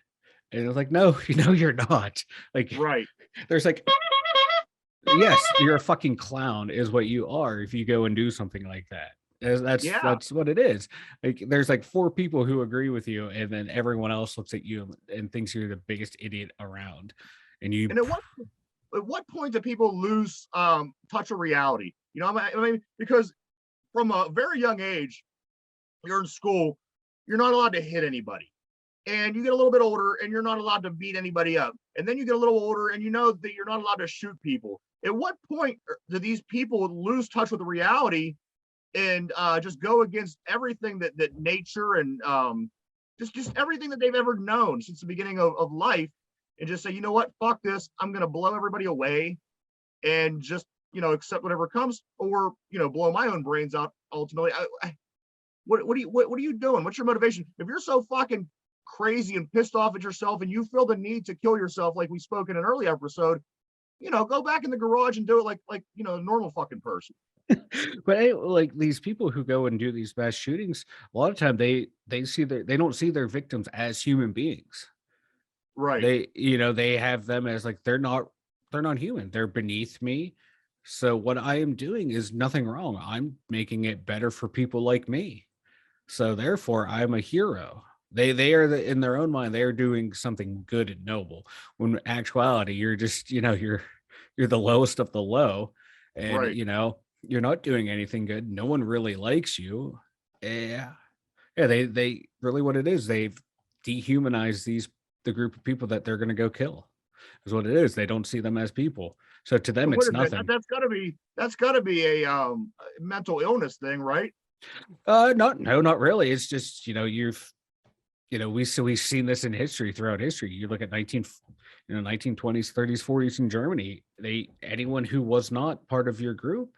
[SPEAKER 2] And it's like, no, you're not. Like,
[SPEAKER 1] right.
[SPEAKER 2] There's like, yes, you're a fucking clown is what you are if you go and do something like that. That's what it is. Like, there's like 4 people who agree with you, and then everyone else looks at you and thinks you're the biggest idiot around. And
[SPEAKER 1] at what point do people lose touch of reality? I mean, because from a very young age, you're in school, you're not allowed to hit anybody. And you get a little bit older and you're not allowed to beat anybody up. And then you get a little older and you know that you're not allowed to shoot people. At what point do these people lose touch with the reality and just go against everything that nature and just everything that they've ever known since the beginning of life, and just say, you know what, fuck this, I'm gonna blow everybody away and just, accept whatever comes, or, blow my own brains out ultimately. What are you doing? What's your motivation? If you're so fucking crazy and pissed off at yourself and you feel the need to kill yourself, like we spoke in an early episode, go back in the garage and do it like a normal fucking person.
[SPEAKER 2] But like these people who go and do these mass shootings, a lot of time they don't see their victims as human beings.
[SPEAKER 1] Right.
[SPEAKER 2] They have them as like they're not human. They're beneath me. So what I am doing is nothing wrong. I'm making it better for people like me. So therefore, I'm a hero. They are in their own mind, they are doing something good and noble. When in actuality, you're just you're the lowest of the low, and
[SPEAKER 1] Right.
[SPEAKER 2] you're not doing anything good. No one really likes you. Yeah. They really, what it is, they've dehumanized the group of people that they're going to go kill. Is what it is. They don't see them as people. So to them, it's nothing.
[SPEAKER 1] That's gotta be a mental illness thing, right?
[SPEAKER 2] Not really. It's just we've seen this in history, throughout history. You look at 1920s, 30s, 40s in Germany. Anyone who was not part of your group,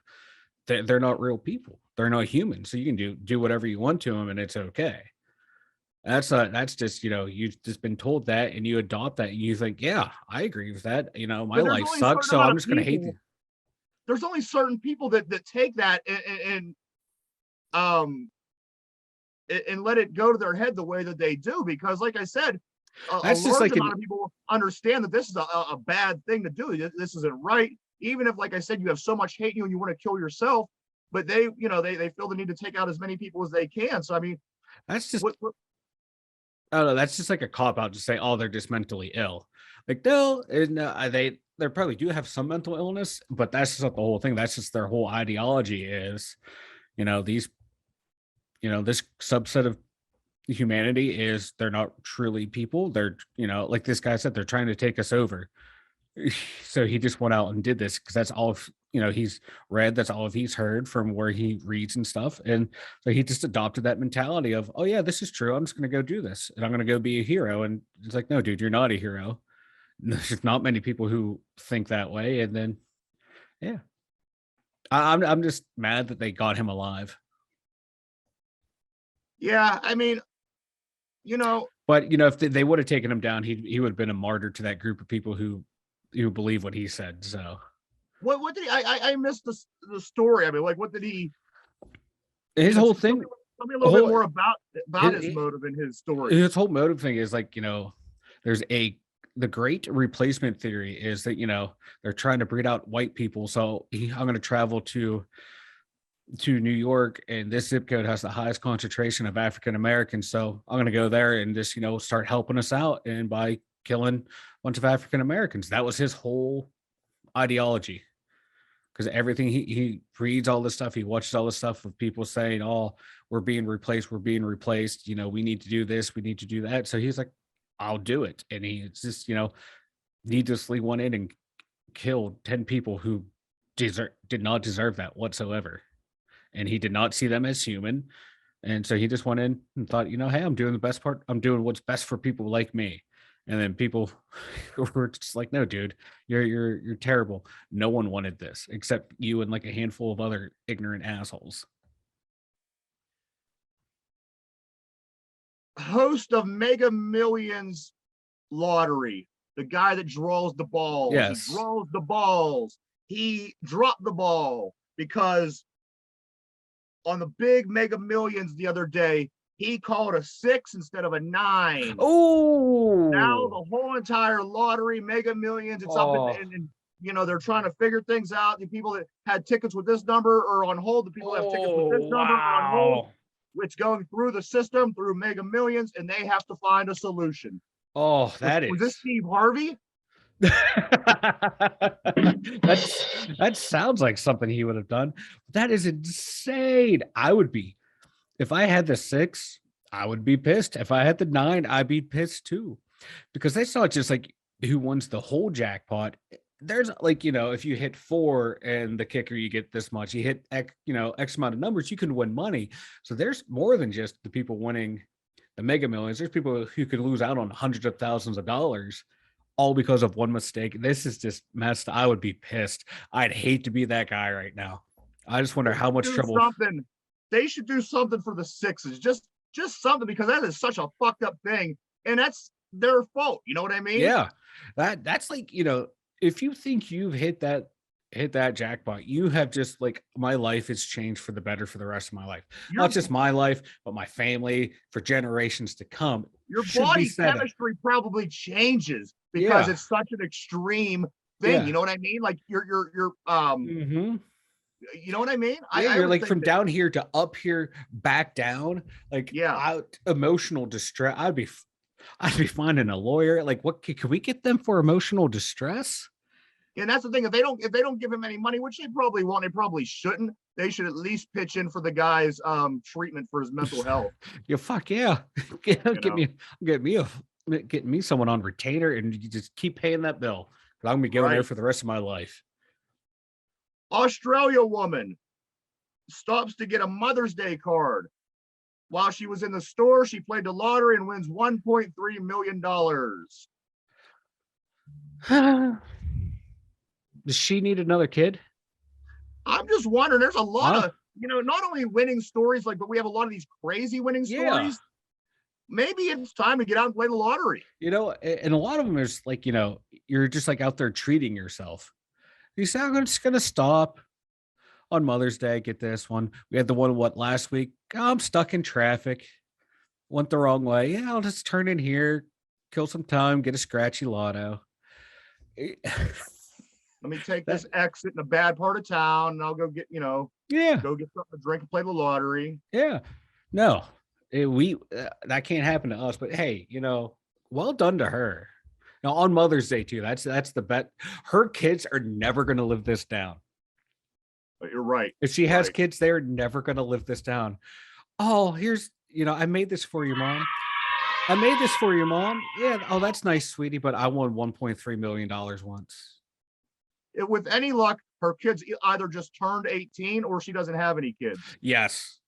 [SPEAKER 2] they're not real people. They're not human. So you can do whatever you want to them, and it's okay. That's just you've just been told that, and you adopt that, and you think, yeah, I agree with that. My life sucks, so I'm just gonna hate you.
[SPEAKER 1] There's only certain people that take that and let it go to their head the way that they do, because like I said, a large amount of people understand that this is a bad thing to do. This isn't right. Even if, like I said, you have so much hate in you and you want to kill yourself, but they feel the need to take out as many people as they can. So I mean,
[SPEAKER 2] that's just I don't know. That's just like a cop out to say, oh, they're just mentally ill. Like, no, they probably do have some mental illness, but that's just not the whole thing. That's just their whole ideology is, this subset of humanity is they're not truly people. They're, like this guy said, they're trying to take us over. So he just went out and did this because that's all he's read, that's all he's heard from where he reads and stuff. And so he just adopted that mentality of, oh yeah, this is true, I'm just going to go do this and I'm going to go be a hero. And it's like, no, dude, you're not a hero. There's not many people who think that way. And then I'm just mad that they got him alive.
[SPEAKER 1] Yeah, I mean,
[SPEAKER 2] but if they would have taken him down, he would have been a martyr to that group of people who believe what he said. So
[SPEAKER 1] what did he, I missed the story. I mean, like, what did he,
[SPEAKER 2] his whole thing,
[SPEAKER 1] tell me a little bit more about his motive and his story.
[SPEAKER 2] His whole motive thing is like, there's the great replacement theory is that, they're trying to breed out white people. So I'm going to travel to New York, and this zip code has the highest concentration of African Americans. So I'm going to go there and just, start helping us out. And by killing a bunch of African Americans, that was his whole ideology. Because everything he reads all this stuff, he watches all this stuff of people saying, oh, we're being replaced. We need to do this. We need to do that. So he's like, I'll do it. And he's just, needlessly went in and killed 10 people who did not deserve that whatsoever. And he did not see them as human. And so he just went in and thought, hey, I'm doing the best part. I'm doing what's best for people like me. And then people were just like, no, dude, you're terrible. No one wanted this except you and like a handful of other ignorant assholes.
[SPEAKER 1] Host of Mega Millions lottery, the guy that draws the balls.
[SPEAKER 2] Yes.
[SPEAKER 1] He draws the balls. He dropped the ball because on the big Mega Millions the other day, he called a 6 instead of a 9.
[SPEAKER 2] Oh,
[SPEAKER 1] now the whole entire lottery, Mega Millions, it's up and they're trying to figure things out. The people that had tickets with this number are on hold. The people that have tickets with this number are on hold. It's going through the system, through Mega Millions, and they have to find a solution.
[SPEAKER 2] Oh, was
[SPEAKER 1] this Steve Harvey?
[SPEAKER 2] that sounds like something he would have done. That is insane. If I had the 6, I would be pissed. If I had the 9, I'd be pissed too, because that's not just like who wins the whole jackpot. There's like, if you hit 4 and the kicker, you get this much. You hit X amount of numbers, you can win money. So there's more than just the people winning the Mega Millions. There's people who could lose out on hundreds of thousands of dollars all because of one mistake. This is just messed. I would be pissed. I'd hate to be that guy right now. I just wonder how much trouble.
[SPEAKER 1] They should do something for the Sixers. Just something, because that is such a fucked up thing, and that's their fault. You know what I mean?
[SPEAKER 2] Yeah, that's like, if you think you've hit that jackpot, you have just like, my life has changed for the better for the rest of my life. Not just my life, but my family for generations to come.
[SPEAKER 1] Your body chemistry probably changes because it's such an extreme thing.
[SPEAKER 2] Yeah.
[SPEAKER 1] You know what I mean? Like you're you know what I mean?
[SPEAKER 2] Yeah, you're like from down here to up here, back down, like out emotional distress. I'd be finding a lawyer. Like, what could we get them for emotional distress?
[SPEAKER 1] And that's the thing. If they don't give him any money, which they probably won't, they probably shouldn't. They should at least pitch in for the guy's treatment for his mental health.
[SPEAKER 2] Yeah, fuck yeah. Get me someone on retainer, and you just keep paying that bill. I'm gonna be going there for the rest of my life.
[SPEAKER 1] Australia woman stops to get a Mother's Day card. While she was in the store, she played the lottery and wins $1.3 million.
[SPEAKER 2] Does she need another kid?
[SPEAKER 1] I'm just wondering. There's a lot of, not only winning stories, but we have a lot of these crazy winning stories. Maybe it's time to get out and play the lottery.
[SPEAKER 2] And a lot of them is like, you're just like out there treating yourself. You say, I'm just going to stop on Mother's Day, get this one. We had the one, last week? Oh, I'm stuck in traffic. Went the wrong way. Yeah, I'll just turn in here, kill some time, get a scratchy lotto.
[SPEAKER 1] Let me take this exit in a bad part of town, and I'll go get, go get something to drink and play the lottery.
[SPEAKER 2] Yeah. No, that can't happen to us, but hey, well done to her. Now on Mother's Day too, that's the bet. Her kids are never going to live this down.
[SPEAKER 1] You're right.
[SPEAKER 2] If she has kids, they're never going to live this down. Oh, here's, I made this for you, Mom. I made this for you, Mom. Yeah. Oh, that's nice, sweetie. But I won $1.3 million once.
[SPEAKER 1] With any luck, her kids either just turned 18 or she doesn't have any kids.
[SPEAKER 2] Yes.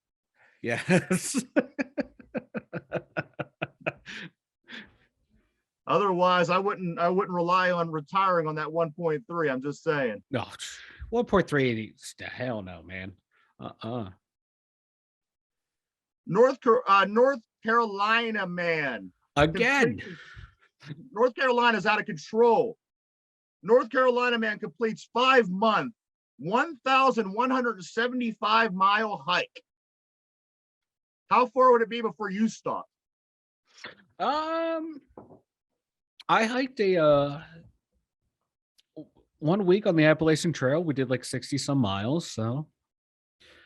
[SPEAKER 1] Otherwise, I wouldn't rely on retiring on that 1.3. I'm just saying.
[SPEAKER 2] No, 1.3. Hell no, man.
[SPEAKER 1] North Carolina man.
[SPEAKER 2] Again.
[SPEAKER 1] North Carolina's out of control. North Carolina man completes 5-month, 1,175-mile hike. How far would it be before you stop?
[SPEAKER 2] I hiked a 1 week on the Appalachian Trail. We did like 60 some miles. So,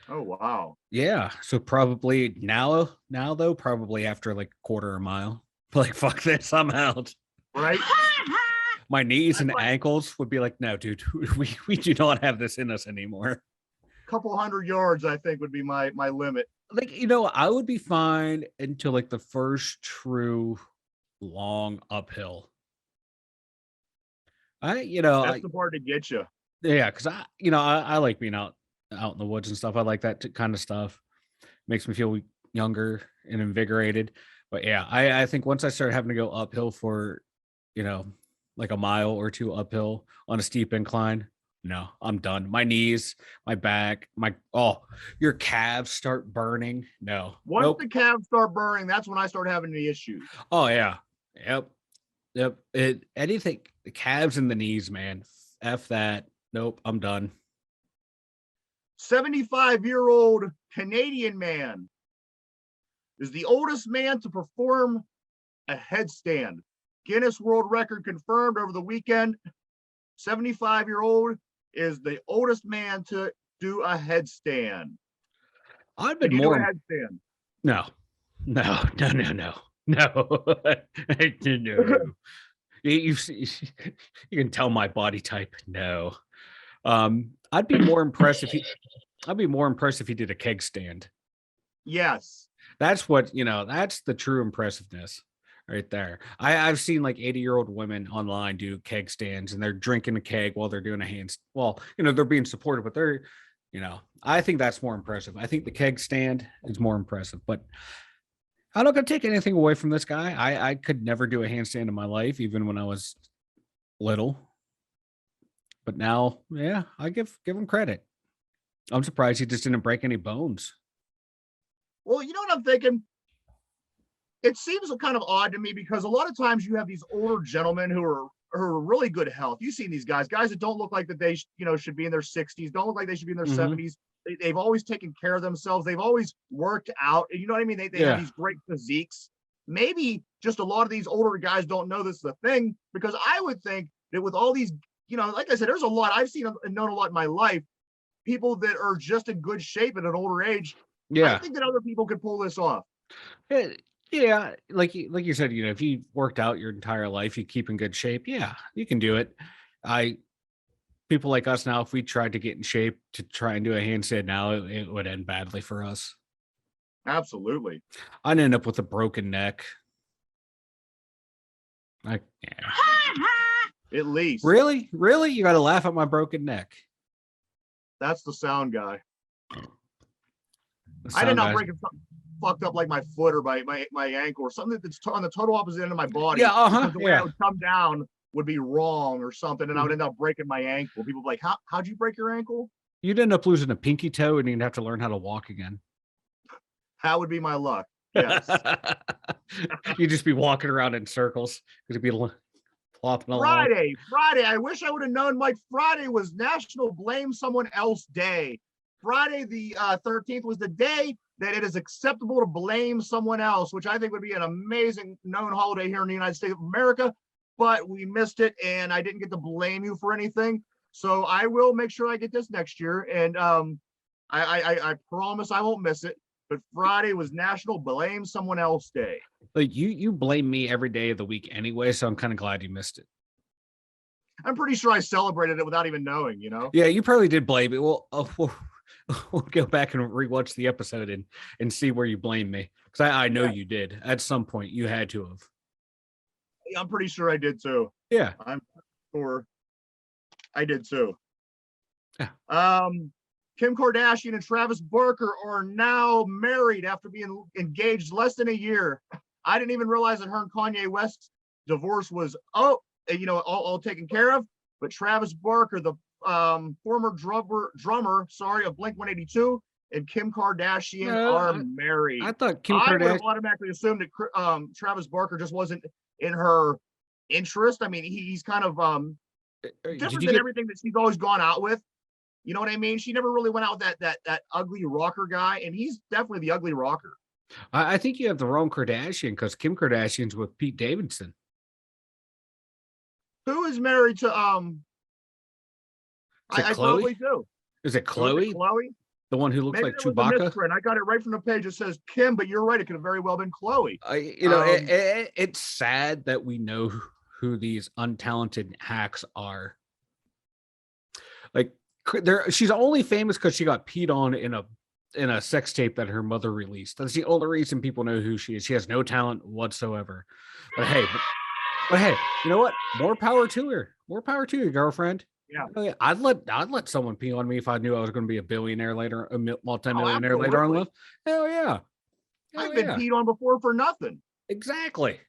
[SPEAKER 1] oh wow,
[SPEAKER 2] yeah. So probably now though, probably after like a quarter of a mile. Like fuck this, I'm out.
[SPEAKER 1] Right.
[SPEAKER 2] My knees and ankles would be like, no, dude, we do not have this in us anymore.
[SPEAKER 1] Couple 100 yards, I think, would be my limit.
[SPEAKER 2] Like, I would be fine until like the first true long uphill. That's
[SPEAKER 1] the part to get you.
[SPEAKER 2] Yeah, because I like being out in the woods and stuff. I like that kind of stuff. Makes me feel younger and invigorated. But yeah, I think once I start having to go uphill for, like a mile or two uphill on a steep incline, no, I'm done. My knees, my back, your calves start burning. No.
[SPEAKER 1] Once the calves start burning, that's when I start having the issues.
[SPEAKER 2] Oh yeah. Yep. Anything, the calves and the knees, man. F that. Nope, I'm done.
[SPEAKER 1] 75-year-old Canadian man is the oldest man to perform a headstand. Guinness World Record confirmed over the weekend. 75-year-old is the oldest man to do a headstand.
[SPEAKER 2] I've been more
[SPEAKER 1] headstand.
[SPEAKER 2] No. You can tell my body type. No. I'd be more impressed if he did a keg stand.
[SPEAKER 1] Yes.
[SPEAKER 2] That's what, that's the true impressiveness right there. I've seen like 80-year-old women online do keg stands, and they're drinking a keg while they're doing a hand. Well, they're being supported, but they're, I think that's more impressive. I think the keg stand is more impressive, but I'm not gonna take anything away from this guy. I could never do a handstand in my life, even when I was little. But now, yeah, I give him credit. I'm surprised he just didn't break any bones.
[SPEAKER 1] Well, you know what I'm thinking? It seems kind of odd to me because a lot of times you have these older gentlemen who are really good health. You've seen these guys that don't look like that they should be in their 60s, don't look like they should be in their 70s. They've always taken care of themselves. They've always worked out. You know what I mean? They have these great physiques. Maybe just a lot of these older guys don't know this is a thing, because I would think that with all these, like I said, there's a lot I've seen and known a lot in my life, people that are just in good shape at an older age.
[SPEAKER 2] Yeah.
[SPEAKER 1] I think that other people could pull this off.
[SPEAKER 2] Yeah, like you said, if you worked out your entire life, you keep in good shape. Yeah, you can do it. People like us now, if we tried to get in shape to try and do a handstand now, it would end badly for us.
[SPEAKER 1] Absolutely.
[SPEAKER 2] I'd end up with a broken neck. Yeah.
[SPEAKER 1] At least.
[SPEAKER 2] Really? You got to laugh at my broken neck.
[SPEAKER 1] That's the sound guy.
[SPEAKER 2] The
[SPEAKER 1] I did
[SPEAKER 2] sound
[SPEAKER 1] not
[SPEAKER 2] guy-
[SPEAKER 1] break it fucked up like my foot or my ankle or something that's on the total opposite end of my body.
[SPEAKER 2] Yeah,
[SPEAKER 1] because the way
[SPEAKER 2] yeah.
[SPEAKER 1] I would come down would be wrong or something, and I would end up breaking my ankle. People would be like, how'd you break your ankle?
[SPEAKER 2] You'd end up losing a pinky toe and you'd have to learn how to walk again.
[SPEAKER 1] That would be my luck. Yes.
[SPEAKER 2] You'd just be walking around in circles. It'd be flopping along.
[SPEAKER 1] Friday. I wish I would have known, Mike. Friday was National Blame Someone Else Day. Friday the 13th was the day that it is acceptable to blame someone else, which I think would be an amazing known holiday here in the United States of America, but we missed it and I didn't get to blame you for anything. So I will make sure I get this next year. And I promise I won't miss it. But Friday was National Blame Someone Else Day.
[SPEAKER 2] Like you blame me every day of the week anyway, so I'm kind of glad you missed it.
[SPEAKER 1] I'm pretty sure I celebrated it without even knowing,
[SPEAKER 2] Yeah, you probably did blame it. Well, we'll go back and rewatch the episode and see where you blame me, because I know you did at some point. You had to have.
[SPEAKER 1] I'm pretty sure I did too.
[SPEAKER 2] Yeah,
[SPEAKER 1] I'm sure I did too.
[SPEAKER 2] Yeah.
[SPEAKER 1] Kim Kardashian and Travis Barker are now married after being engaged less than a year. I didn't even realize that her and Kanye West's divorce was all taken care of. But Travis Barker, the former drummer of Blink-182, and Kim Kardashian are married.
[SPEAKER 2] I thought Kim
[SPEAKER 1] I would have
[SPEAKER 2] Kardashian.
[SPEAKER 1] automatically assumed that Travis Barker just wasn't in her interest. I mean, he's kind of different than everything that she's always gone out with. You know what I mean? She never really went out with that ugly rocker guy, and he's definitely the ugly rocker.
[SPEAKER 2] I think you have the wrong Kardashian, because Kim Kardashian's with Pete Davidson.
[SPEAKER 1] Who is married to I probably do.
[SPEAKER 2] Is it Chloe?
[SPEAKER 1] Chloe?
[SPEAKER 2] The one who looks
[SPEAKER 1] Maybe
[SPEAKER 2] like
[SPEAKER 1] there was a
[SPEAKER 2] Chewbacca?
[SPEAKER 1] misprint. I got it right from the page. It says Kim, but you're right. It could have very well been Chloe.
[SPEAKER 2] It's sad that we know who these untalented hacks are. Like, she's only famous because she got peed on in a sex tape that her mother released. That's the only reason people know who she is. She has no talent whatsoever. But hey, you know what? More power to her. More power to you, girlfriend.
[SPEAKER 1] Yeah.
[SPEAKER 2] I'd let someone pee on me if I knew I was going to be a billionaire later, a multimillionaire later on in life. Hell yeah.
[SPEAKER 1] I've been peed on before for nothing.
[SPEAKER 2] Exactly.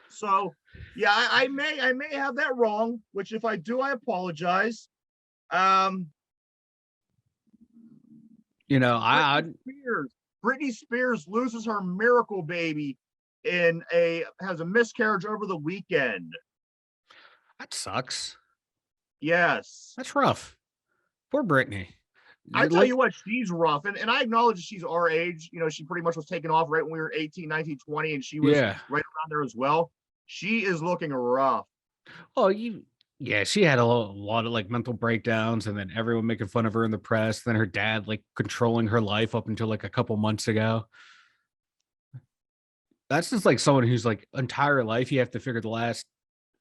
[SPEAKER 1] So yeah, I may have that wrong, which if I do, I apologize. Britney Spears loses her miracle baby has a miscarriage over the weekend.
[SPEAKER 2] That sucks.
[SPEAKER 1] Yes.
[SPEAKER 2] That's rough. Poor Britney.
[SPEAKER 1] I tell you what, she's rough. And I acknowledge she's our age. She pretty much was taken off right when we were 18, 19, 20, and she was right around there as well. She is looking rough.
[SPEAKER 2] Oh, she had a lot of like mental breakdowns, and then everyone making fun of her in the press. Then her dad like controlling her life up until like a couple months ago. That's just like someone who's like entire life, you have to figure the last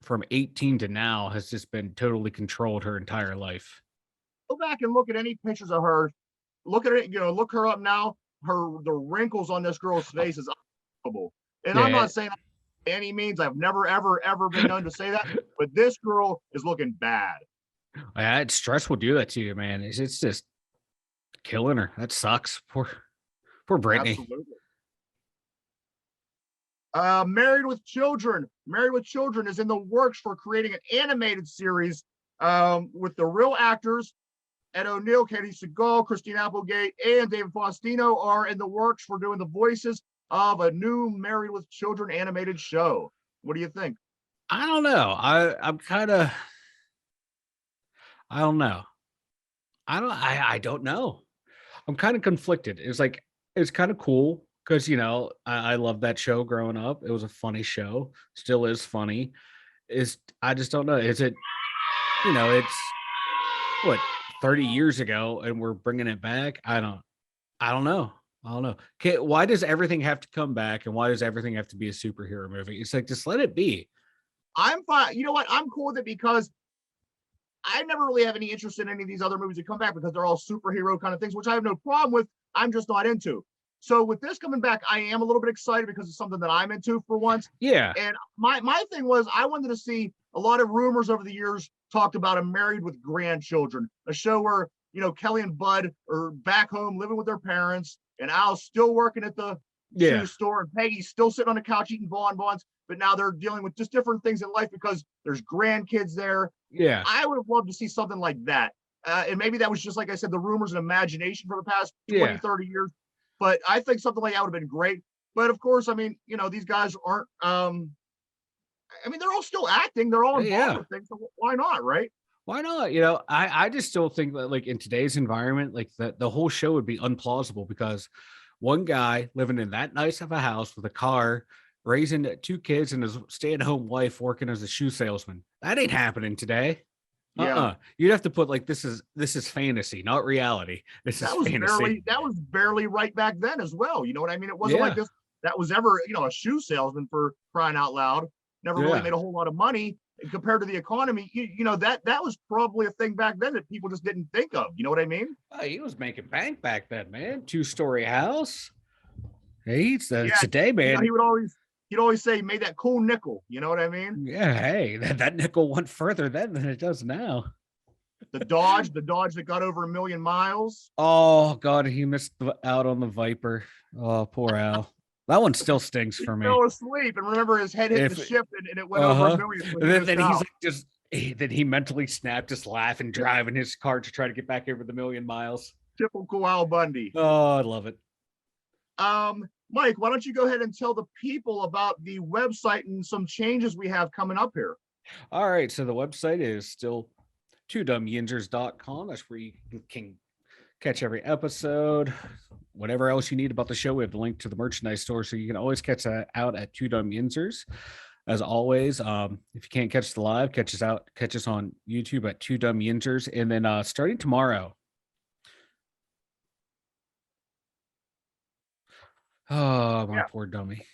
[SPEAKER 2] from 18 to now has just been totally controlled her entire life.
[SPEAKER 1] Go back and look at any pictures of her. Look at it, look her up now. The wrinkles on this girl's face is unbelievable. And I'm not saying by any means, I've never, ever been known to say that, but this girl is looking bad.
[SPEAKER 2] Stress will do that to you, man. It's just killing her. That sucks. Poor Brittany.
[SPEAKER 1] Absolutely. Married with Children. Married with Children is in the works for creating an animated series with the real actors. Ed O'Neill, Katie Seagal, Christine Applegate, and David Faustino are in the works for doing the voices of a new Married with Children animated show. What do you think?
[SPEAKER 2] I don't know. I'm kind of. I don't know. I don't know. I'm kind of conflicted. It's like it's kind of cool because I love that show growing up. It was a funny show. Still is funny. I just don't know. Is it? It's what 30 years ago, and we're bringing it back. I don't know. I don't know. Okay, why does everything have to come back, and why does everything have to be a superhero movie? It's like just let it be.
[SPEAKER 1] I'm fine. You know what? I'm cool with it because I never really have any interest in any of these other movies that come back because they're all superhero kind of things, which I have no problem with. I'm just not into. So with this coming back, I am a little bit excited because it's something that I'm into for once.
[SPEAKER 2] Yeah.
[SPEAKER 1] And my thing was I wanted to see a lot of rumors over the years talked about a Married with Grandchildren, a show where, Kelly and Bud are back home living with their parents and Al's still working at the shoe store and Peggy's still sitting on the couch eating bonbons, but now they're dealing with just different things in life because there's grandkids there.
[SPEAKER 2] Yeah.
[SPEAKER 1] I would have loved to see something like that. And maybe that was just, like I said, the rumors and imagination for the past 20, 30 years. But I think something like that would have been great. But of course, I mean, these guys aren't, they're all still acting. They're all involved with things. So why not, right?
[SPEAKER 2] Why not? I just still think that like in today's environment, like the whole show would be unplausible because one guy living in that nice of a house with a car, raising 2 kids and his stay-at-home wife working as a shoe salesman. That ain't happening today.
[SPEAKER 1] Yeah.
[SPEAKER 2] You'd have to put like this is fantasy, not reality. This is fantasy.
[SPEAKER 1] That was barely right back then as well. You know what I mean? It wasn't like this. That was ever, a shoe salesman for crying out loud. Never really made a whole lot of money. And compared to the economy, that was probably a thing back then that people just didn't think of. You know what I mean?
[SPEAKER 2] He was making bank back then, man. 2-story house. Hey, today, man.
[SPEAKER 1] He'd always say, "Made that cool nickel." You know what I mean?
[SPEAKER 2] Yeah. Hey, that nickel went further then than it does now.
[SPEAKER 1] The Dodge that got over 1 million miles.
[SPEAKER 2] Oh God, he missed out on the Viper. Oh, poor Al. That one still stings for me.
[SPEAKER 1] He fell asleep and remember his head hit the ship and it went over 1 million.
[SPEAKER 2] And then he's like then he mentally snapped, just laughing, driving his car to try to get back over the 1 million miles.
[SPEAKER 1] Typical Al Bundy.
[SPEAKER 2] Oh, I love it.
[SPEAKER 1] Mike, why don't you go ahead and tell the people about the website and some changes we have coming up here?
[SPEAKER 2] All right. So the website is still 2dumbyinzers.com. That's where you can catch every episode. Whatever else you need about the show, we have the link to the merchandise store. So you can always catch that out at 2dumbyinzers. As always, if you can't catch the live, catch us on YouTube at 2dumbyinzers. And then starting tomorrow. Oh, my poor dummy.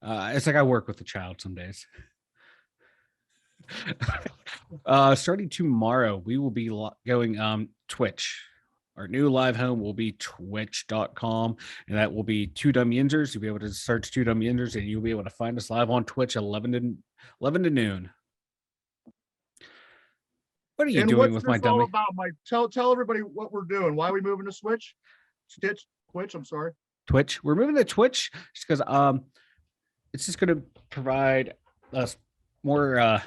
[SPEAKER 2] It's like I work with a child some days. Starting tomorrow, we will be going Twitch. Our new live home will be twitch.com, and that will be 2dumbyinzers. You'll be able to search 2dumbyinzers, and you'll be able to find us live on Twitch 11 to noon. What are you doing with my dummy?
[SPEAKER 1] All about, Mike? Tell everybody what we're doing. Why are we moving to Twitch? I'm sorry.
[SPEAKER 2] Twitch. We're moving to Twitch just because it's just going to provide us better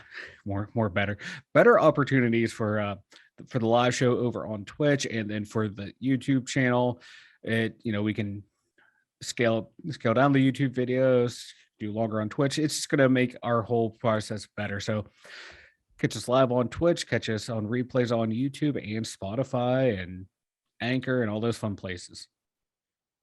[SPEAKER 2] opportunities for the live show over on Twitch, and then for the YouTube channel, we can scale down the YouTube videos, do longer on Twitch. It's just going to make our whole process better. So catch us live on Twitch, catch us on replays on YouTube and Spotify and Anchor and all those fun places.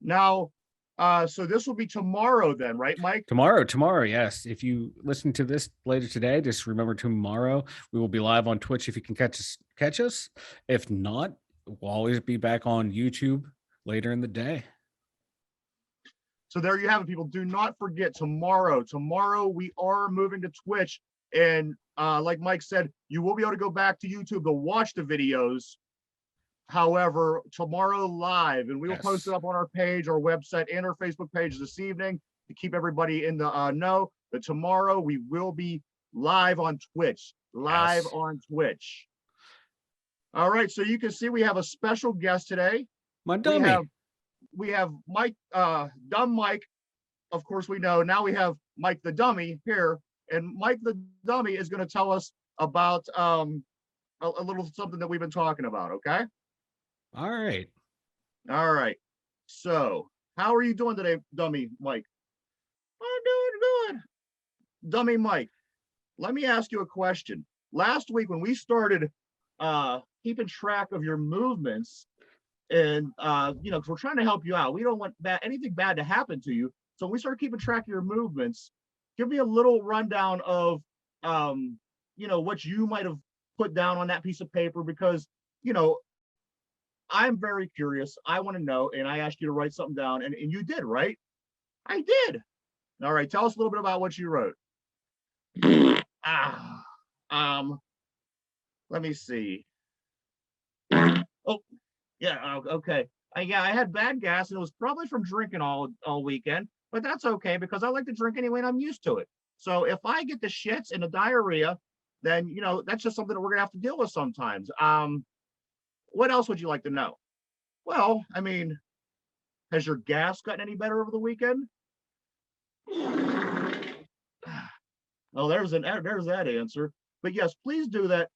[SPEAKER 1] Now, so this will be tomorrow then, right, Mike?
[SPEAKER 2] Tomorrow, yes. If you listen to this later today, just remember tomorrow we will be live on Twitch if you can catch us. If not, we'll always be back on YouTube later in the day.
[SPEAKER 1] So there you have it, people. Do not forget tomorrow. Tomorrow we are moving to Twitch. And like Mike said, you will be able to go back to YouTube to watch the videos. However, tomorrow live, and we will post it up on our page, our website, and our Facebook page this evening to keep everybody in the know. But tomorrow we will be live on Twitch. On Twitch. All right, so you can see we have a special guest today.
[SPEAKER 2] My dummy.
[SPEAKER 1] we have Mike, dumb Mike. Of course, we know. Now we have Mike the dummy here, and Mike the dummy is going to tell us about a little something that we've been talking about. Okay.
[SPEAKER 2] All right.
[SPEAKER 1] All right. So, how are you doing today, dummy Mike? I'm doing good. Dummy Mike, let me ask you a question. Last week when we started keeping track of your movements, and because we're trying to help you out, we don't want anything bad to happen to you. So we started keeping track of your movements. Give me a little rundown of what you might have put down on that piece of paper, because I'm very curious. I want to know, and I asked you to write something down, and you did, right? I did. All right, tell us a little bit about what you wrote. Let me see. Oh, yeah, okay. Yeah, I had bad gas, and it was probably from drinking all weekend, but that's okay because I like to drink anyway, and I'm used to it. So if I get the shits and the diarrhea, then that's just something that we're gonna have to deal with sometimes. What else would you like to know? Well, I mean, has your gas gotten any better over the weekend? Oh, there's that answer. But yes, please do that,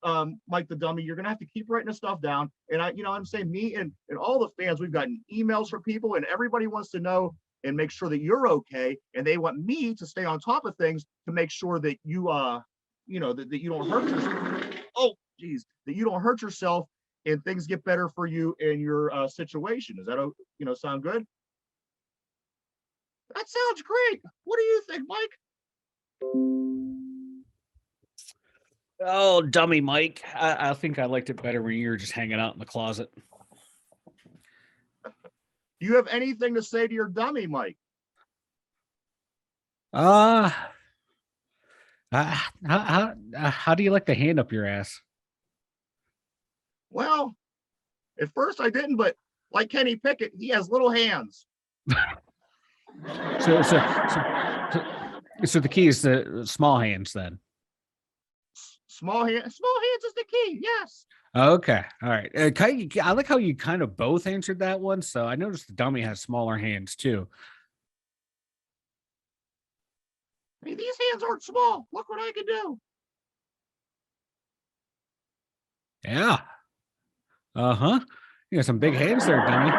[SPEAKER 1] Mike the dummy. You're gonna have to keep writing this stuff down. And I'm saying me and all the fans, we've gotten emails from people, and everybody wants to know and make sure that you're okay. And they want me to stay on top of things to make sure that you that you don't hurt yourself. Oh, geez, that you don't hurt yourself and things get better for you in your situation. Is that sound good? That sounds great. What do you think, Mike?
[SPEAKER 2] Oh, dummy Mike. I think I liked it better when you were just hanging out in the closet.
[SPEAKER 1] Do you have anything to say to your dummy, Mike?
[SPEAKER 2] How do you like the hand up your ass?
[SPEAKER 1] Well, at first I didn't, but like Kenny Pickett, he has little hands.
[SPEAKER 2] So the key is the small hands then.
[SPEAKER 1] Small hands is the key. Yes.
[SPEAKER 2] Okay. All right. I like how you kind of both answered that one. So I noticed the dummy has smaller hands too.
[SPEAKER 1] Hey, these hands aren't small. Look what I can do.
[SPEAKER 2] Yeah. Uh-huh. You got some big hands there, dummy.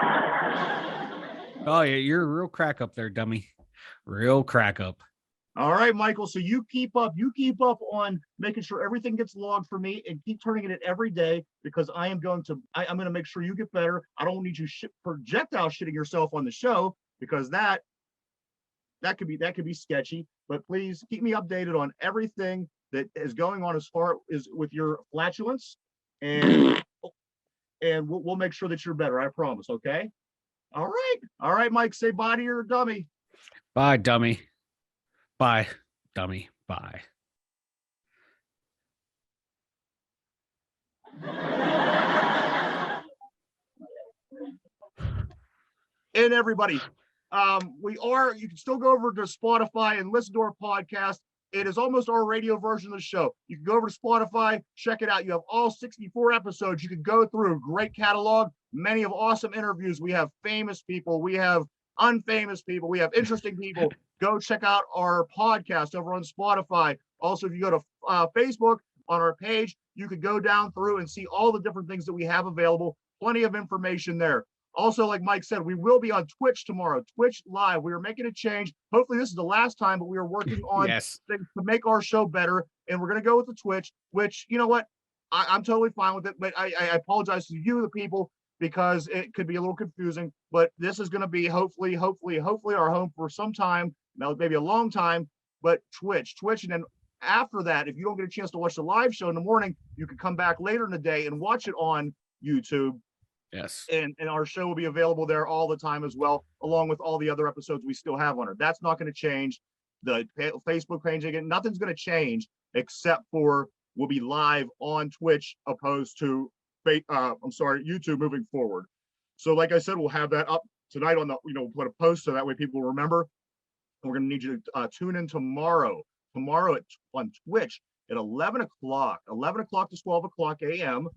[SPEAKER 2] Oh yeah, you're a real crack up there, dummy. Real crack up.
[SPEAKER 1] All right, Michael. So you keep up on making sure everything gets logged for me, and keep turning it in every day, because I'm going to make sure you get better. I don't need you projectile shitting yourself on the show, because that could be sketchy. But please keep me updated on everything that is going on as far as with your flatulence, and we'll make sure that you're better. I promise. Okay. All right, Mike. Say bye to your dummy.
[SPEAKER 2] Bye, dummy. Bye, dummy. Bye.
[SPEAKER 1] And everybody, you can still go over to Spotify and listen to our podcast. It is almost our radio version of the show. You can go over to Spotify, check it out. You have all 64 episodes. You can go through. Great catalog, many of awesome interviews. We have famous people. We have unfamous people. We have interesting people. Go check out our podcast over on Spotify. Also, if you go to Facebook on our page, you could go down through and see all the different things that we have available. Plenty of information there. Also, like Mike said, we will be on Twitch tomorrow, Twitch Live. We are making a change. Hopefully this is the last time, but we are working on things to make our show better. And we're going to go with the Twitch, which, you know what? I'm totally fine with it. But I apologize to you, the people, because it could be a little confusing. But this is going to be hopefully our home for some time, maybe a long time. But Twitch. And then after that, if you don't get a chance to watch the live show in the morning, you can come back later in the day and watch it on YouTube.
[SPEAKER 2] Yes.
[SPEAKER 1] And our show will be available there all the time as well, along with all the other episodes we still have on it. That's not going to change. The Facebook page, again, nothing's going to change except for we'll be live on Twitch opposed to YouTube moving forward. So like I said, we'll have that up tonight on the, we'll put a post so that way people will remember. And we're going to need you to tune in tomorrow on Twitch at 11 o'clock to 12 o'clock a.m.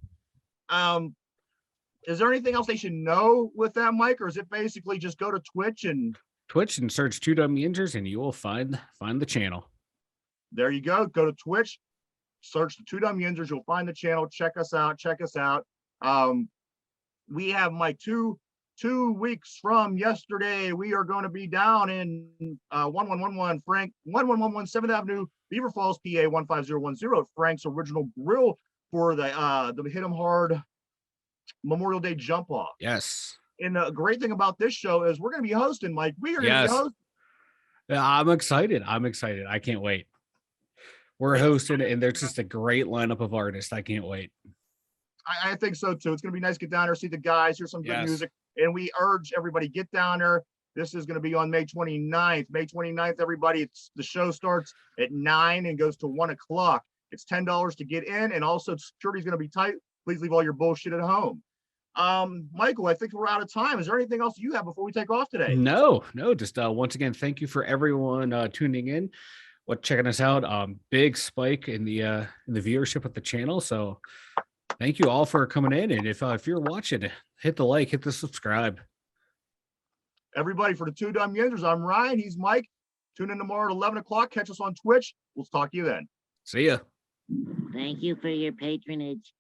[SPEAKER 1] Is there anything else they should know with that, Mike, or is it basically just go to Twitch and
[SPEAKER 2] search 2 Dumb Yinzers and you will find the channel.
[SPEAKER 1] There you go. Go to Twitch, search the 2 Dumb Yinzers. You'll find the channel. Check us out. We have, Mike, two weeks from yesterday, we are going to be down in 1111 Frank 1111 7th Avenue, Beaver Falls, PA 15010 at Frank's Original Grill for the Hit 'em Hard Memorial Day jump off.
[SPEAKER 2] Yes.
[SPEAKER 1] And the great thing about this show is we're going to be hosting, Mike. We are going to be hosting.
[SPEAKER 2] Yeah, I'm excited. I can't wait. We're hosting, and there's just a great lineup of artists. I can't wait.
[SPEAKER 1] I think so too. It's going to be nice to get down there, see the guys, hear some good music. And we urge everybody, get down there. This is going to be on May 29th. May 29th, everybody. The show starts at 9 and goes to 1 o'clock. It's $10 to get in, and also security's going to be tight. Please leave all your bullshit at home. Michael, I think we're out of time. Is there anything else you have before we take off today?
[SPEAKER 2] No. Just once again, thank you for everyone tuning in, checking us out. Big spike in the viewership of the channel. So thank you all for coming in. And if you're watching, hit the like, hit the subscribe.
[SPEAKER 1] Everybody, for the 2 Dumb Yinzers, I'm Ryan. He's Mike. Tune in tomorrow at 11 o'clock. Catch us on Twitch. We'll talk to you then.
[SPEAKER 2] See ya.
[SPEAKER 5] Thank you for your patronage.